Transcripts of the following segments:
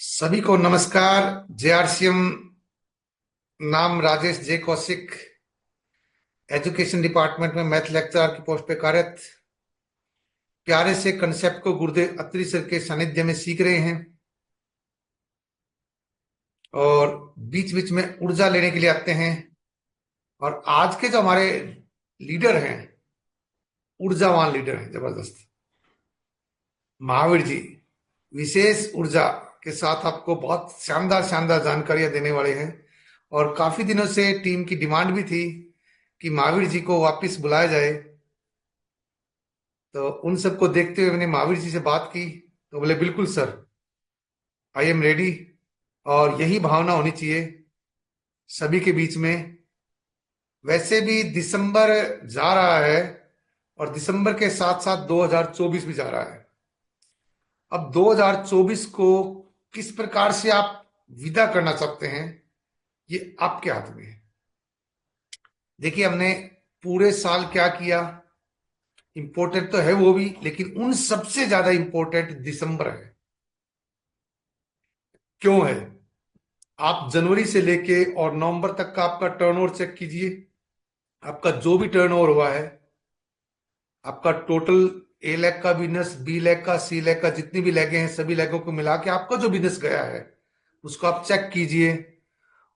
सभी को नमस्कार। जेआरसीएम नाम राजेश जे कौशिक, एजुकेशन डिपार्टमेंट में मैथ लेक्चरर की पोस्ट पे कार्यरत। प्यारे से कंसेप्ट को गुरुदेव अत्रि सर के सानिध्य में सीख रहे हैं और बीच बीच में ऊर्जा लेने के लिए आते हैं। और आज के जो हमारे लीडर हैं, ऊर्जावान लीडर हैं, जबरदस्त महावीर जी, विशेष ऊर्जा के साथ आपको बहुत शानदार शानदार जानकारियां देने वाले हैं। और काफी दिनों से टीम की डिमांड भी थी कि महावीर जी को वापस बुलाया जाए। तो उन सबको देखते हुए मैंने महावीर जी से बात की, तो बोले बिल्कुल सर, आई एम रेडी। और यही भावना होनी चाहिए सभी के बीच में। वैसे भी दिसंबर जा रहा है और दिसंबर के साथ साथ 2024 भी जा रहा है। अब 2024 को किस प्रकार से आप विदा करना चाहते हैं, ये आपके हाथ में है। देखिए, हमने पूरे साल क्या किया, इंपॉर्टेंट तो है वो भी, लेकिन उन सबसे ज्यादा इंपॉर्टेंट दिसंबर है। क्यों है? आप जनवरी से लेके और नवंबर तक का आपका टर्नओवर चेक कीजिए। आपका जो भी टर्नओवर हुआ है, आपका टोटल ए लैग का बिजनेस, बी लैग का, सी लैग का, जितनी भी लैगे हैं सभी लैगों को मिला के आपका जो बिजनेस गया है उसको आप चेक कीजिए।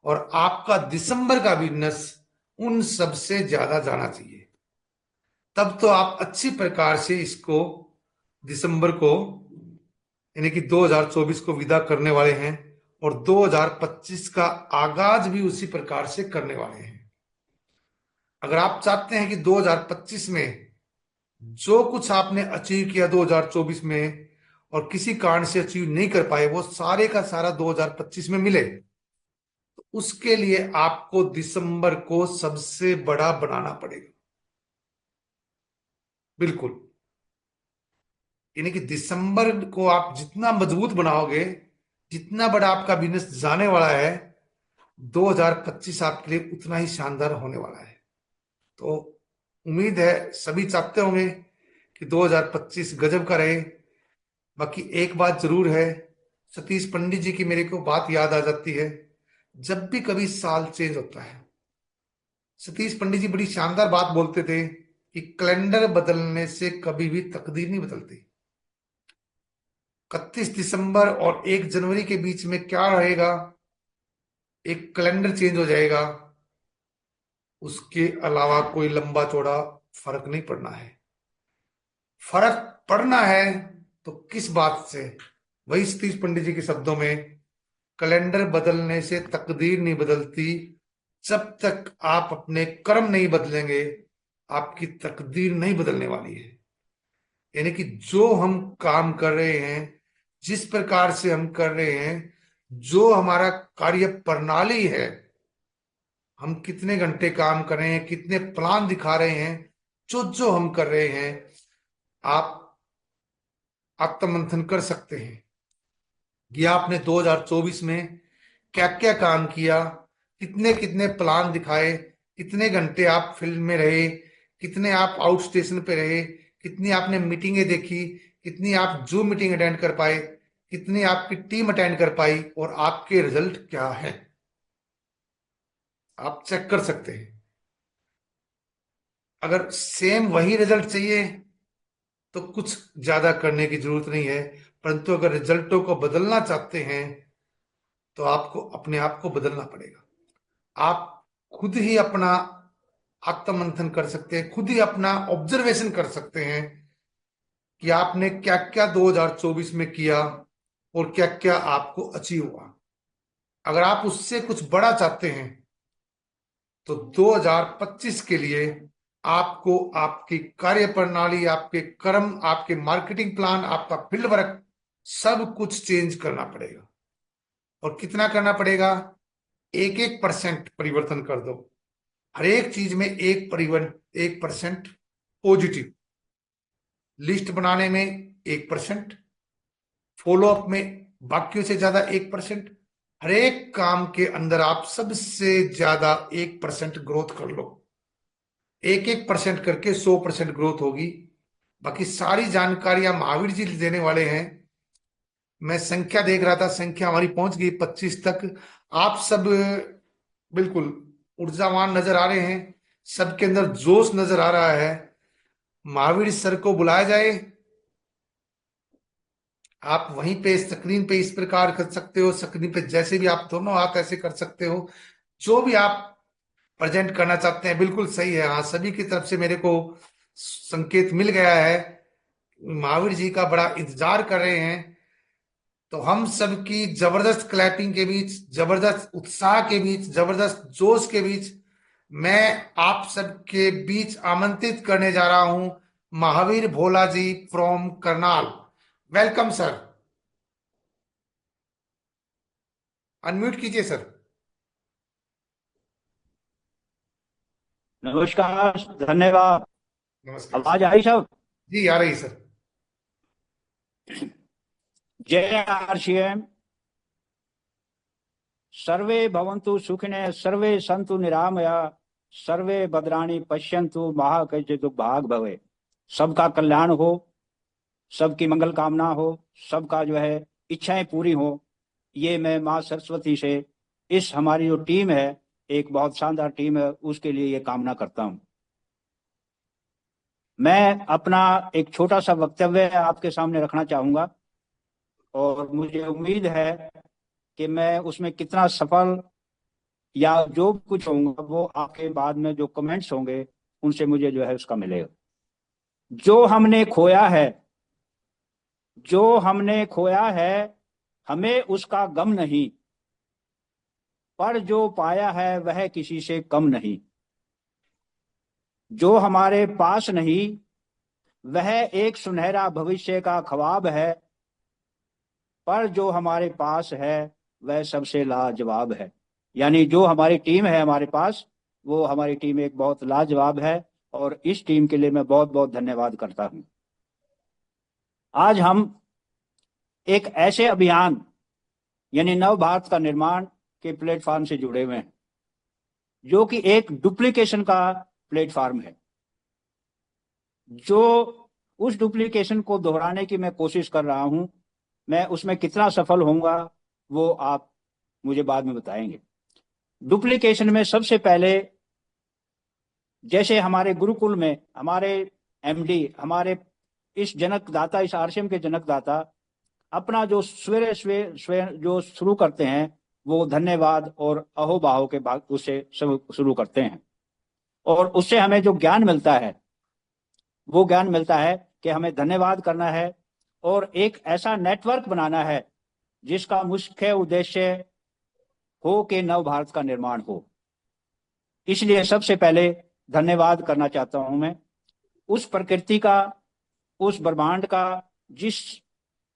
और आपका दिसंबर का बिजनेस उन सबसे ज्यादा जाना चाहिए। तब तो आप अच्छी प्रकार से इसको, दिसंबर को, यानी कि 2024 को विदा करने वाले हैं और 2025 का आगाज भी उसी प्रकार से करने वाले हैं। अगर आप चाहते हैं कि 2025 में जो कुछ आपने अचीव किया 2024 में और किसी कारण से अचीव नहीं कर पाए, वो सारे का सारा 2025 में मिले, तो उसके लिए आपको दिसंबर को सबसे बड़ा बनाना पड़ेगा। बिल्कुल, यानी कि दिसंबर को आप जितना मजबूत बनाओगे, जितना बड़ा आपका बिजनेस जाने वाला है, 2025 आपके लिए उतना ही शानदार होने वाला है। तो उम्मीद है सभी चाहते होंगे कि 2025 गजब का रहे। बाकी एक बात जरूर है, सतीश पंडित जी की मेरे को बात याद आ जाती है। जब भी कभी साल चेंज होता है, सतीश पंडित जी बड़ी शानदार बात बोलते थे कि कैलेंडर बदलने से कभी भी तकदीर नहीं बदलती। 31 दिसंबर और 1 जनवरी के बीच में क्या रहेगा, एक कैलेंडर चेंज हो जाएगा, उसके अलावा कोई लंबा चौड़ा फर्क नहीं पड़ना है। फर्क पड़ना है तो किस बात से? वही सतीश पंडित जी के शब्दों में, कैलेंडर बदलने से तकदीर नहीं बदलती, जब तक आप अपने कर्म नहीं बदलेंगे आपकी तकदीर नहीं बदलने वाली है। यानी कि जो हम काम कर रहे हैं, जिस प्रकार से हम कर रहे हैं, जो हमारा कार्य प्रणाली है, हम कितने घंटे काम कर रहे हैं, कितने प्लान दिखा रहे हैं, जो जो हम कर रहे हैं, आप आत्ममंथन कर सकते हैं कि आपने 2024 में क्या क्या काम किया, कितने कितने प्लान दिखाए, कितने घंटे आप फील्ड में रहे, कितने आप आउट स्टेशन पे रहे, कितनी आपने मीटिंगें देखी, कितनी आप जूम मीटिंग अटेंड कर पाए, कितनी आपकी टीम अटेंड कर पाई, और आपके रिजल्ट क्या है, आप चेक कर सकते हैं। अगर सेम वही रिजल्ट चाहिए तो कुछ ज्यादा करने की जरूरत नहीं है। परंतु अगर रिजल्टों को बदलना चाहते हैं तो आपको अपने आप को बदलना पड़ेगा। आप खुद ही अपना आत्ममंथन कर सकते हैं, खुद ही अपना ऑब्जर्वेशन कर सकते हैं कि आपने क्या क्या 2024 में किया और क्या क्या आपको अचीव हुआ। अगर आप उससे कुछ बड़ा चाहते हैं तो 2025 के लिए आपको आपकी कार्य प्रणाली, आपके कर्म, आपके मार्केटिंग प्लान, आपका फील्ड वर्क, सब कुछ चेंज करना पड़ेगा। और कितना करना पड़ेगा? 1-1% परिवर्तन कर दो। हर एक चीज में 1% पॉजिटिव। लिस्ट बनाने में 1%, फॉलोअप में बाकियों से ज्यादा 1%। हर एक काम के अंदर आप सबसे ज्यादा 1% ग्रोथ कर लो। 1-1% करके 100% ग्रोथ होगी। बाकी सारी जानकारियां महावीर जी देने वाले हैं। मैं संख्या देख रहा था, संख्या हमारी पहुंच गई 25 तक। आप सब बिल्कुल ऊर्जावान नजर आ रहे हैं, सबके अंदर जोश नजर आ रहा है। महावीर सर को बुलाया जाए। आप वहीं पे स्क्रीन पे इस प्रकार कर सकते हो, स्क्रीन पे जैसे भी आप दोनों हाथ ऐसे कर सकते हो, जो भी आप प्रेजेंट करना चाहते हैं। बिल्कुल सही है, हाँ, सभी की तरफ से मेरे को संकेत मिल गया है। महावीर जी का बड़ा इंतजार कर रहे हैं। तो हम सबकी जबरदस्त क्लैपिंग के बीच, जबरदस्त उत्साह के बीच, जबरदस्त जोश के बीच, मैं आप सबके बीच आमंत्रित करने जा रहा हूं Mahavir Bhola ji from Karnal. Welcome sir. Unmute कीजिए सर। नमस्कार। धन्यवाद। नमस्कार सर। आवाज आई सब? जी आ रही सर। जय आरसीएम। सर्वे भवन्तु सुखिनः, सर्वे सन्तु निरामया, सर्वे भद्राणि पश्यन्तु मा कश्चित् भाग भवे। सबका कल्याण हो, सबकी मंगल कामना हो, सबका जो है इच्छाएं पूरी हो, ये मैं माँ सरस्वती से इस हमारी जो टीम है, एक बहुत शानदार टीम है, उसके लिए ये कामना करता हूँ। मैं अपना एक छोटा सा वक्तव्य आपके सामने रखना चाहूंगा और मुझे उम्मीद है कि मैं उसमें कितना सफल या जो कुछ होऊंगा वो आपके बाद में जो कमेंट्स होंगे उनसे मुझे जो है उसका मिलेगा। जो हमने खोया है, जो हमने खोया है, हमें उसका गम नहीं, पर जो पाया है वह किसी से कम नहीं। जो हमारे पास नहीं, वह एक सुनहरा भविष्य का ख्वाब है, पर जो हमारे पास है वह सबसे लाजवाब है। यानी जो हमारी टीम है हमारे पास, वो हमारी टीम एक बहुत लाजवाब है और इस टीम के लिए मैं बहुत बहुत धन्यवाद करता हूं। आज हम एक ऐसे अभियान यानी नव भारत का निर्माण के प्लेटफॉर्म से जुड़े हुए हैं, जो कि एक डुप्लीकेशन का प्लेटफॉर्म है। जो उस डुप्लीकेशन को दोहराने की मैं कोशिश कर रहा हूं, मैं उसमें कितना सफल होऊंगा वो आप मुझे बाद में बताएंगे। डुप्लीकेशन में सबसे पहले, जैसे हमारे गुरुकुल में हमारे एमडी, हमारे इस जनक दाता, इस आरसीएम के जनक दाता अपना जो सवेरे सवेरे जो शुरू करते हैं, वो धन्यवाद और अहोभाव के भाग उससे शुरू करते हैं। और उससे हमें जो ज्ञान मिलता है, वो ज्ञान मिलता है कि हमें धन्यवाद करना है और एक ऐसा नेटवर्क बनाना है जिसका मुख्य उद्देश्य हो कि नव भारत का निर्माण हो। इसलिए सबसे पहले धन्यवाद करना चाहता हूं मैं उस प्रकृति का, उस ब्रह्मांड का, जिस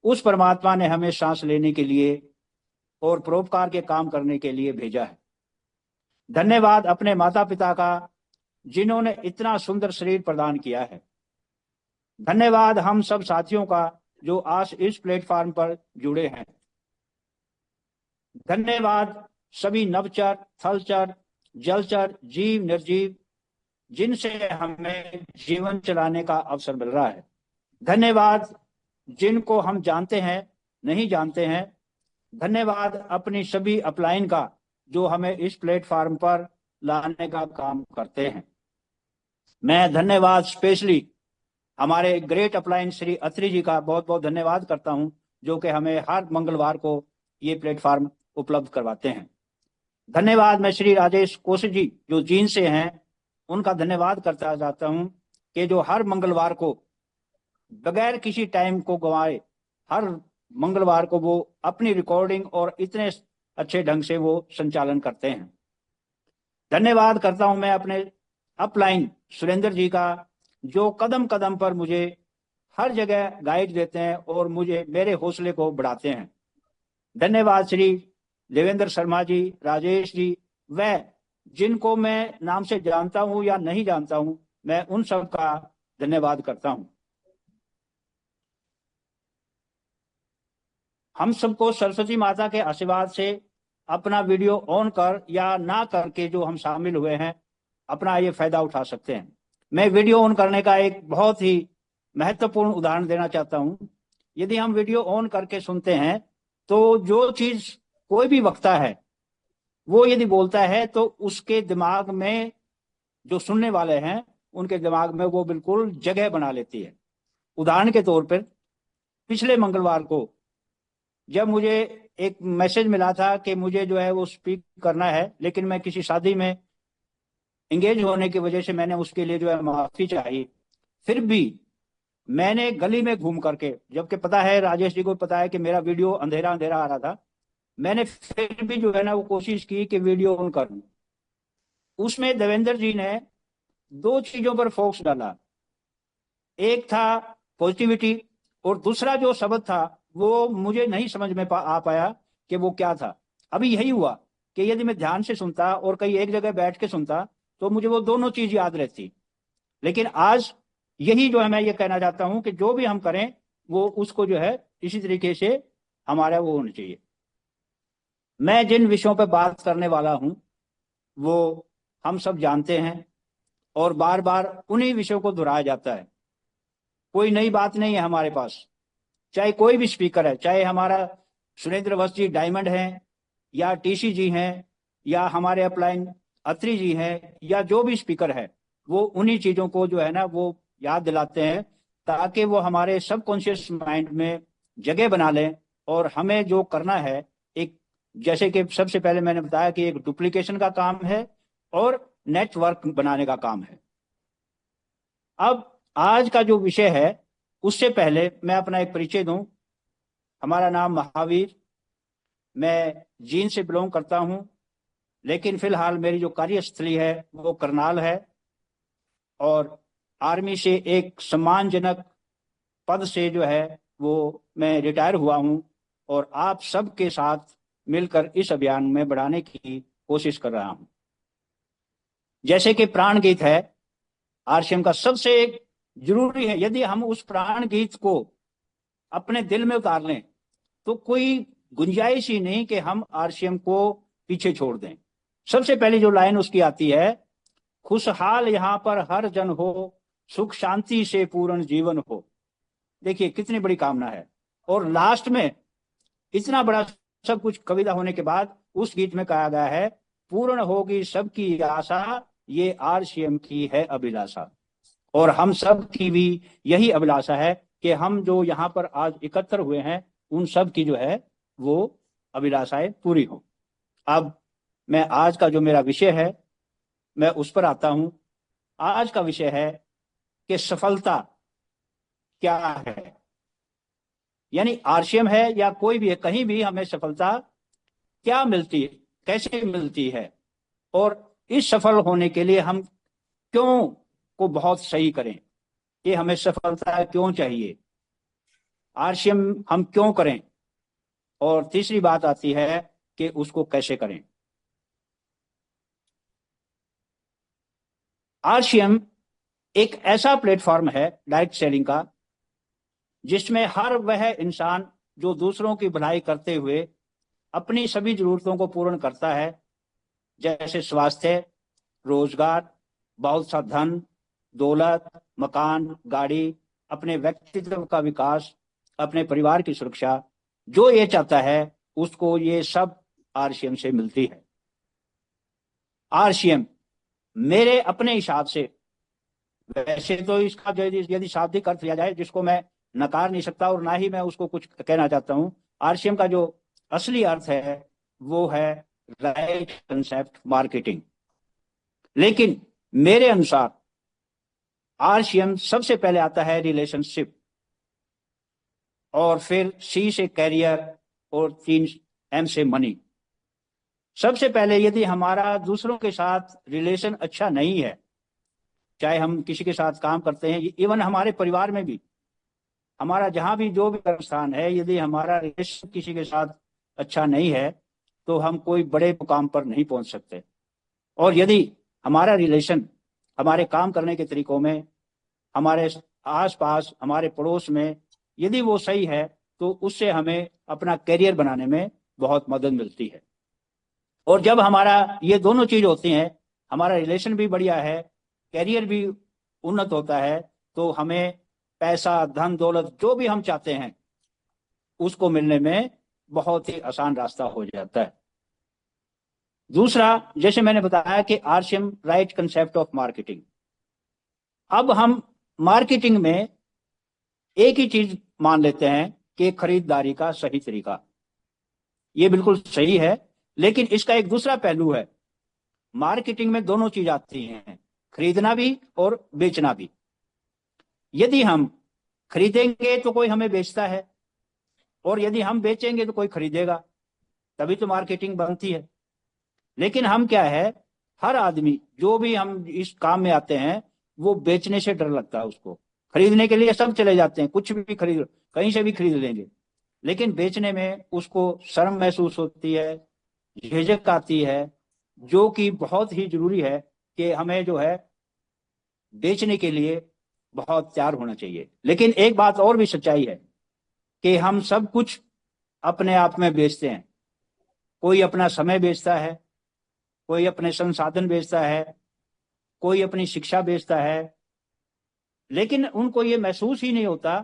उस परमात्मा ने हमें सांस लेने के लिए और परोपकार के काम करने के लिए भेजा है। धन्यवाद अपने माता पिता का, जिन्होंने इतना सुंदर शरीर प्रदान किया है। धन्यवाद हम सब साथियों का जो आज इस प्लेटफॉर्म पर जुड़े हैं। धन्यवाद सभी नवचर, थलचर, जलचर, जीव, निर्जीव, जिनसे हमें जीवन चलाने का अवसर मिल रहा है। धन्यवाद जिनको हम जानते हैं, नहीं जानते हैं। धन्यवाद अपनी सभी अपलाइन का जो हमें इस प्लेटफॉर्म पर लाने का काम करते हैं। मैं धन्यवाद स्पेशली हमारे ग्रेट अपलाइन श्री अत्री जी का बहुत बहुत धन्यवाद करता हूं, जो कि हमें हर मंगलवार को ये प्लेटफॉर्म उपलब्ध करवाते हैं। धन्यवाद मैं श्री राजेश कौशिक जी जो जींद से हैं, उनका धन्यवाद करता जाता हूं कि जो हर मंगलवार को बगैर किसी टाइम को गंवाए, हर मंगलवार को वो अपनी रिकॉर्डिंग और इतने अच्छे ढंग से वो संचालन करते हैं। धन्यवाद करता हूं मैं अपने अपलाइन सुरेंद्र जी का, जो कदम कदम पर मुझे हर जगह गाइड देते हैं और मुझे मेरे हौसले को बढ़ाते हैं। धन्यवाद श्री देवेंद्र शर्मा जी, राजेश जी, वह जिनको मैं नाम से जानता हूं या नहीं जानता हूं, मैं उन सब का धन्यवाद करता हूं। हम सबको सरस्वती माता के आशीर्वाद से अपना वीडियो ऑन कर या ना करके जो हम शामिल हुए हैं, अपना ये फायदा उठा सकते हैं। मैं वीडियो ऑन करने का एक बहुत ही महत्वपूर्ण उदाहरण देना चाहता हूं। यदि हम वीडियो ऑन करके सुनते हैं तो जो चीज कोई भी वक्ता है वो यदि बोलता है तो उसके दिमाग में, जो सुनने वाले हैं उनके दिमाग में वो बिल्कुल जगह बना लेती है। उदाहरण के तौर पर पिछले मंगलवार को जब मुझे एक मैसेज मिला था कि मुझे जो है वो स्पीक करना है, लेकिन मैं किसी शादी में एंगेज होने की वजह से मैंने उसके लिए जो है माफी चाहिए, फिर भी मैंने गली में घूम करके, जबकि पता है राजेश जी को पता है कि मेरा वीडियो अंधेरा अंधेरा आ रहा था, मैंने फिर भी जो है ना वो कोशिश की कि वीडियो ऑन करूं। उसमें देवेंद्र जी ने दो चीजों पर फोकस डाला, एक था पॉजिटिविटी और दूसरा जो शब्द था वो मुझे नहीं समझ में आ पाया कि वो क्या था। अभी यही हुआ कि यदि मैं ध्यान से सुनता और कहीं एक जगह बैठ के सुनता तो मुझे वो दोनों चीज याद रहती। लेकिन आज यही जो है मैं ये कहना चाहता हूं कि जो भी हम करें वो उसको जो है इसी तरीके से हमारा वो होना चाहिए। मैं जिन विषयों पर बात करने वाला हूं वो हम सब जानते हैं और बार बार उन्हीं विषयों को दोहराया जाता है। कोई नई बात नहीं है हमारे पास। चाहे कोई भी स्पीकर है, चाहे हमारा सुरेंद्र वस्त जी डायमंड हैं या टीसी जी हैं या हमारे अपलाइन अत्री जी हैं या जो भी स्पीकर है, वो उन्हीं चीजों को जो है ना वो याद दिलाते हैं ताकि वो हमारे सबकॉन्शियस माइंड में जगह बना लें और हमें जो करना है एक, जैसे कि सबसे पहले मैंने बताया कि एक डुप्लीकेशन का काम है और नेटवर्क बनाने का काम है। अब आज का जो विषय है उससे पहले मैं अपना एक परिचय दूं। हमारा नाम महावीर, मैं जींद से बिलोंग करता हूं, लेकिन फिलहाल मेरी जो कार्यस्थली है वो करनाल है और आर्मी से एक सम्मानजनक पद से जो है वो मैं रिटायर हुआ हूं और आप सबके साथ मिलकर इस अभियान में बढ़ाने की कोशिश कर रहा हूं। जैसे कि प्राण गीत है आरसीएम का, सबसे जरूरी है यदि हम उस प्राण गीत को अपने दिल में उतार लें तो कोई गुंजाइश ही नहीं कि हम आरसीएम को पीछे छोड़ दें। सबसे पहली जो लाइन उसकी आती है, खुशहाल यहां पर हर जन हो, सुख शांति से पूर्ण जीवन हो। देखिए कितनी बड़ी कामना है। और लास्ट में इतना बड़ा सब कुछ कविता होने के बाद उस गीत में कहा गया है, पूर्ण होगी सबकी आशा, ये आरसीएम की है अभिलाषा। और हम सब की भी यही अभिलाषा है कि हम जो यहाँ पर आज एकत्र हुए हैं उन सब की जो है वो अभिलाषाएं पूरी हो। अब मैं आज का जो मेरा विषय है मैं उस पर आता हूं। आज का विषय है कि सफलता क्या है। यानी आरसीएम है या कोई भी है, कहीं भी हमें सफलता क्या मिलती है, कैसे मिलती है, और इस सफल होने के लिए हम क्यों को बहुत सही करें, ये हमें सफलता क्यों चाहिए, आरसीएम हम क्यों करें, और तीसरी बात आती है कि उसको कैसे करें। आरसीएम एक ऐसा प्लेटफॉर्म है डायरेक्ट सेलिंग का जिसमें हर वह इंसान जो दूसरों की भलाई करते हुए अपनी सभी जरूरतों को पूर्ण करता है, जैसे स्वास्थ्य, रोजगार, बहुत सा धन, दौलत, मकान, गाड़ी, अपने व्यक्तित्व का विकास, अपने परिवार की सुरक्षा, जो ये चाहता है उसको ये सब आरसीएम से मिलती है। आरसीएम मेरे अपने हिसाब से, वैसे तो इसका यदि शाब्दिक अर्थ लिया जाए जिसको मैं नकार नहीं सकता और ना ही मैं उसको कुछ कहना चाहता हूं, आरसीएम का जो असली अर्थ है वो है राइट कंसेप्ट मार्केटिंग। लेकिन मेरे अनुसार आरसीएम सबसे पहले आता है रिलेशनशिप, और फिर सी से कैरियर और 3 M से मनी। सबसे पहले यदि हमारा दूसरों के साथ रिलेशन अच्छा नहीं है, चाहे हम किसी के साथ काम करते हैं, इवन हमारे परिवार में भी, हमारा जहां भी जो भी स्थान है, यदि हमारा रिलेशन किसी के साथ अच्छा नहीं है तो हम कोई बड़े मुकाम पर नहीं पहुंच सकते। और यदि हमारा रिलेशन हमारे काम करने के तरीकों में, हमारे आसपास, हमारे पड़ोस में यदि वो सही है तो उससे हमें अपना करियर बनाने में बहुत मदद मिलती है। और जब हमारा ये दोनों चीज होती हैं, हमारा रिलेशन भी बढ़िया है, करियर भी उन्नत होता है, तो हमें पैसा, धन, दौलत जो भी हम चाहते हैं उसको मिलने में बहुत ही आसान रास्ता हो जाता है। दूसरा, जैसे मैंने बताया कि RCM, right concept of marketing. अब हम मार्केटिंग में एक ही चीज मान लेते हैं कि खरीदारी का सही तरीका, ये बिल्कुल सही है, लेकिन इसका एक दूसरा पहलू है। मार्केटिंग में दोनों चीज आती हैं, खरीदना भी और बेचना भी। यदि हम खरीदेंगे तो कोई हमें बेचता है, और यदि हम बेचेंगे तो कोई खरीदेगा, तभी तो मार्केटिंग बनती है। लेकिन हम क्या है, हर आदमी जो भी हम इस काम में आते हैं वो बेचने से डर लगता है उसको। खरीदने के लिए सब चले जाते हैं, कुछ भी खरीद, कहीं से भी खरीद लेंगे, लेकिन बेचने में उसको शर्म महसूस होती है, झिझक आती है, जो कि बहुत ही जरूरी है कि हमें जो है बेचने के लिए बहुत तैयार होना चाहिए। लेकिन एक बात और भी सच्चाई है कि हम सब कुछ अपने आप में बेचते हैं। कोई अपना समय बेचता है, कोई अपने संसाधन बेचता है, कोई अपनी शिक्षा बेचता है, लेकिन उनको ये महसूस ही नहीं होता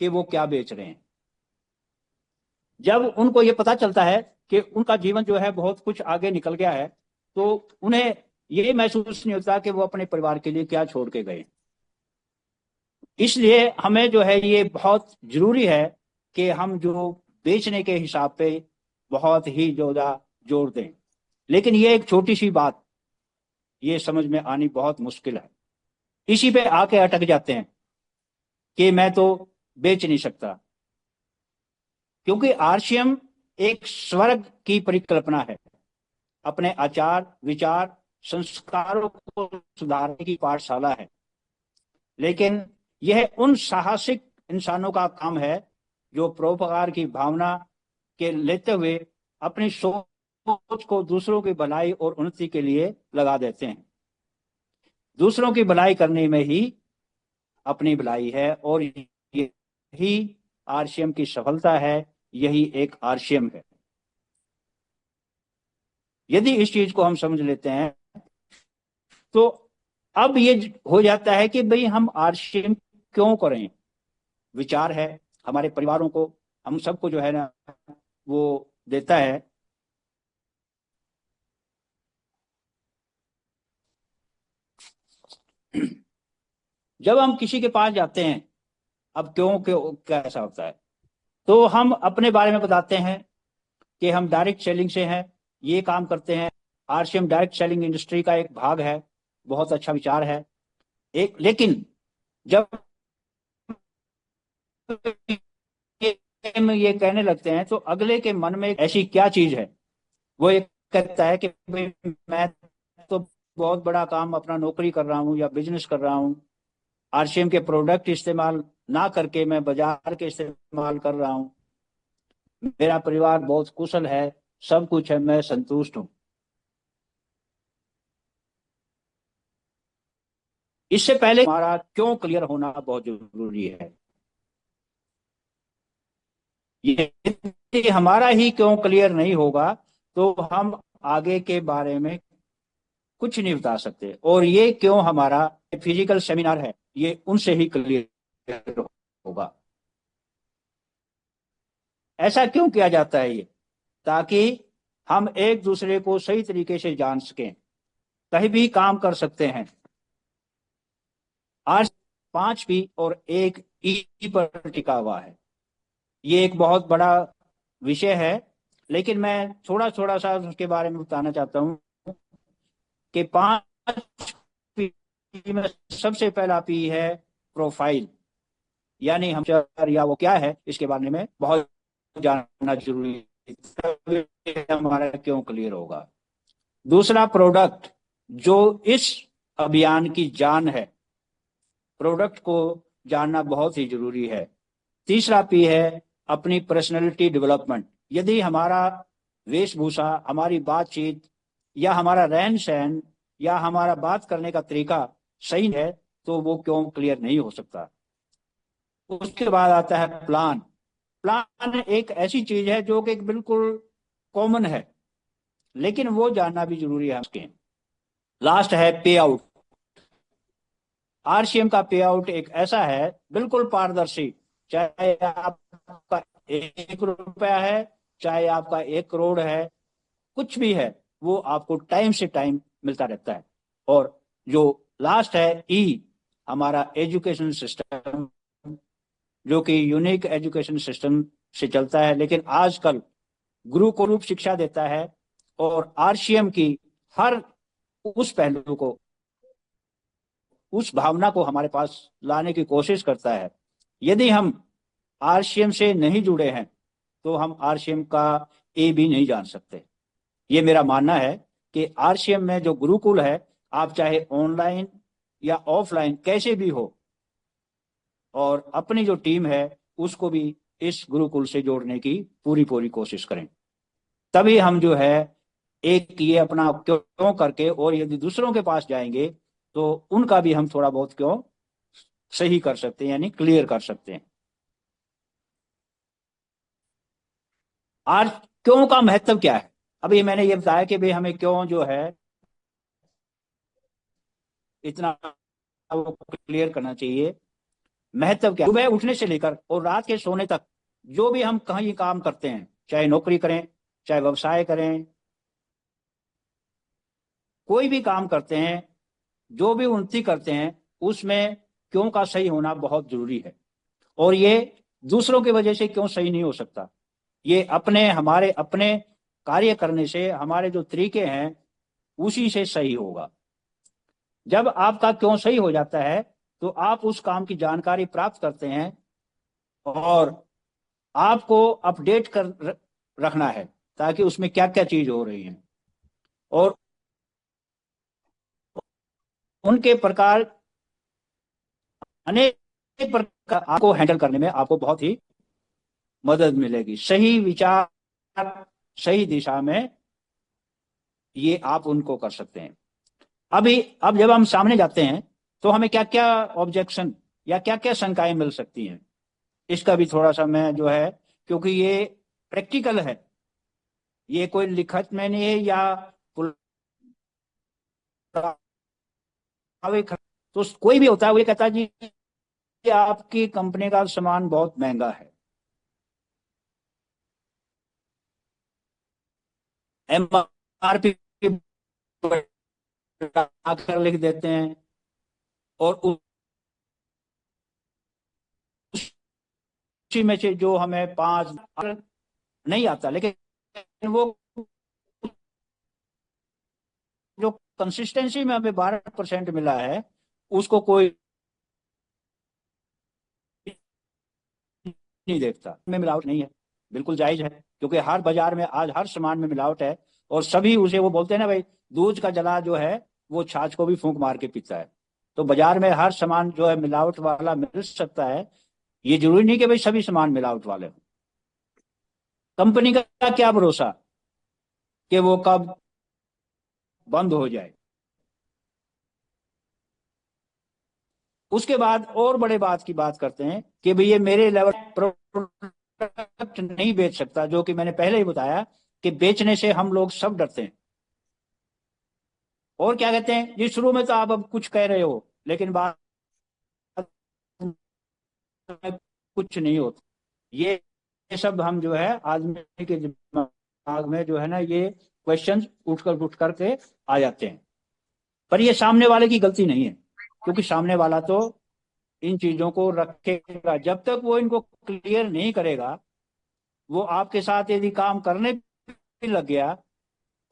कि वो क्या बेच रहे हैं। जब उनको ये पता चलता है कि उनका जीवन जो है बहुत कुछ आगे निकल गया है, तो उन्हें ये महसूस नहीं होता कि वो अपने परिवार के लिए क्या छोड़ के गए। इसलिए हमें जो है ये बहुत जरूरी है कि हम जो बेचने के हिसाब पे बहुत ही ज्यादा जोर दें। लेकिन ये एक छोटी सी बात, ये समझ में आनी बहुत मुश्किल है। इसी पे आके अटक जाते हैं कि मैं तो बेच नहीं सकता, क्योंकि आरसीएम एक स्वर्ग की परिकल्पना है, अपने आचार विचार संस्कारों को सुधारने की पाठशाला है। लेकिन यह उन साहसिक इंसानों का काम है जो परोपकार की भावना के लेते हुए अपनी सोच को दूसरों की भलाई और उन्नति के लिए लगा देते हैं। दूसरों की भलाई करने में ही अपनी भलाई है, और यही आरसीएम की सफलता है, यही एक आरसीएम है। यदि इस चीज को हम समझ लेते हैं तो अब ये हो जाता है कि भाई हम आरसीएम क्यों करें। विचार है, हमारे परिवारों को, हम सबको जो है ना वो देता है। जब हम किसी के पास जाते हैं, अब क्यों क्यों क्या ऐसा होता है, तो हम अपने बारे में बताते हैं कि हम डायरेक्ट सेलिंग से हैं, ये काम करते हैं। आरसीएम डायरेक्ट सेलिंग इंडस्ट्री का एक भाग है, बहुत अच्छा विचार है। एक लेकिन जब हम ये कहने लगते हैं तो अगले के मन में ऐसी क्या चीज है, वो ये कहता है कि भाई मैं तो बहुत बड़ा काम अपना नौकरी कर रहा हूँ या बिजनेस कर रहा हूँ, आरसीएम के प्रोडक्ट इस्तेमाल ना करके मैं बाजार के इस्तेमाल कर रहा हूँ, मेरा परिवार बहुत कुशल है, सब कुछ है, मैं संतुष्ट हूँ। इससे पहले हमारा क्यों क्लियर होना बहुत जरूरी है। ये हमारा ही क्यों क्लियर नहीं होगा तो हम आगे के बारे में कुछ नहीं बता सकते। और ये क्यों हमारा फिजिकल सेमिनार है, ये उनसे ही क्लियर होगा। ऐसा क्यों किया जाता है ये, ताकि हम एक दूसरे को सही तरीके से जान सकें, कहीं भी काम कर सकते हैं। आज 5 P और 1 E पर टिका हुआ है। ये एक बहुत बड़ा विषय है, लेकिन मैं थोड़ा थोड़ा सा उसके बारे में बताना चाहता हूँ कि 5 P में सबसे पहला पी है प्रोफाइल, यानी हम या वो क्या है इसके बारे में बहुत जानना जरूरी है, तभी हमारा क्यों क्लियर होगा। दूसरा, प्रोडक्ट, जो इस अभियान की जान है, प्रोडक्ट को जानना बहुत ही जरूरी है। तीसरा पी है अपनी पर्सनैलिटी डेवलपमेंट। यदि हमारा वेशभूषा, हमारी बातचीत या हमारा रहन सहन या हमारा बात करने का तरीका सही है तो वो क्यों क्लियर नहीं हो सकता। उसके बाद आता है प्लान। प्लान एक ऐसी चीज है जो कि बिल्कुल कॉमन है, लेकिन वो जानना भी जरूरी है उसके। लास्ट है पे आउट। आरसीएम का पे आउट एक ऐसा है बिल्कुल पारदर्शी, चाहे आपका 1 रुपया है, चाहे आपका 1 करोड़ है, कुछ भी है, वो आपको टाइम से टाइम मिलता रहता है। और जो लास्ट है ई, हमारा एजुकेशन सिस्टम, जो कि यूनिक एजुकेशन सिस्टम से चलता है, लेकिन आजकल गुरुकुल रूप शिक्षा देता है और आरसीएम की हर उस पहलू को, उस भावना को हमारे पास लाने की कोशिश करता है। यदि हम आरसीएम से नहीं जुड़े हैं तो हम आरसीएम का ए भी नहीं जान सकते। ये मेरा मानना है कि आरसीएम में जो गुरुकुल है, आप चाहे ऑनलाइन या ऑफलाइन कैसे भी हो, और अपनी जो टीम है उसको भी इस गुरुकुल से जोड़ने की पूरी पूरी कोशिश करें। तभी हम जो है एक ये अपना क्यों करके, और यदि दूसरों के पास जाएंगे तो उनका भी हम थोड़ा बहुत क्यों सही कर सकते हैं, यानी क्लियर कर सकते हैं। आज क्यों का महत्व क्या है? अभी मैंने ये बताया कि भाई हमें क्यों जो है इतना वो क्लियर करना चाहिए। महत्व क्या? सुबह उठने से लेकर और रात के सोने तक जो भी हम कहीं काम करते हैं, चाहे नौकरी करें, चाहे व्यवसाय करें, कोई भी काम करते हैं, जो भी उन्नति करते हैं, उसमें क्यों का सही होना बहुत जरूरी है। और ये दूसरों की वजह से क्यों सही नहीं हो सकता। ये हमारे अपने कार्य करने से, हमारे जो तरीके हैं उसी से सही होगा। जब आपका क्यों सही हो जाता है तो आप उस काम की जानकारी प्राप्त करते हैं, और आपको अपडेट कर रखना है ताकि उसमें क्या क्या चीज हो रही है, और उनके प्रकार, अनेक प्रकार आपको हैंडल करने में आपको बहुत ही मदद मिलेगी। सही विचार सही दिशा में ये आप उनको कर सकते हैं। अब जब हम सामने जाते हैं तो हमें क्या क्या ऑब्जेक्शन या क्या क्या शंकाएं मिल सकती हैं, इसका भी थोड़ा सा मैं जो है, क्योंकि ये प्रैक्टिकल है, ये कोई लिखत में नहीं है या तो कोई भी होता है वो ये कहता है जी कि आपकी कंपनी का सामान बहुत महंगा है, एमआरपी आकर लिख देते हैं, और उसी में से जो हमें 5 नहीं आता, लेकिन वो जो कंसिस्टेंसी में हमें 12% मिला है उसको कोई नहीं देखता। में मिलावट नहीं है, बिल्कुल जायज है, क्योंकि हर बाजार में आज हर सामान में मिलावट है, और सभी उसे वो बोलते हैं ना भाई, दूध का जला जो है वो छाछ को भी फूंक मार के पीता है। तो बाजार में हर सामान जो है मिलावट वाला मिल सकता है। ये जरूरी नहीं कि भाई सभी सामान मिलावट वाले हो। कंपनी का क्या भरोसा कि वो कब बंद हो जाए। उसके बाद और बड़े बात की बात करते हैं कि भाई ये मेरे लेवल प्रोडक्ट नहीं बेच सकता, जो कि मैंने पहले ही बताया कि बेचने से हम लोग सब डरते हैं। और क्या कहते हैं जी, शुरू में तो आप अब कुछ कह रहे हो लेकिन बाद में कुछ नहीं होता। ये सब हम जो है आदमी के दिमाग में जो है ना, ये क्वेश्चंस उठ करके आ जाते हैं। पर ये सामने वाले की गलती नहीं है, क्योंकि सामने वाला तो इन चीजों को रखेगा, जब तक वो इनको क्लियर नहीं करेगा, वो आपके साथ यदि काम करने भी लग गया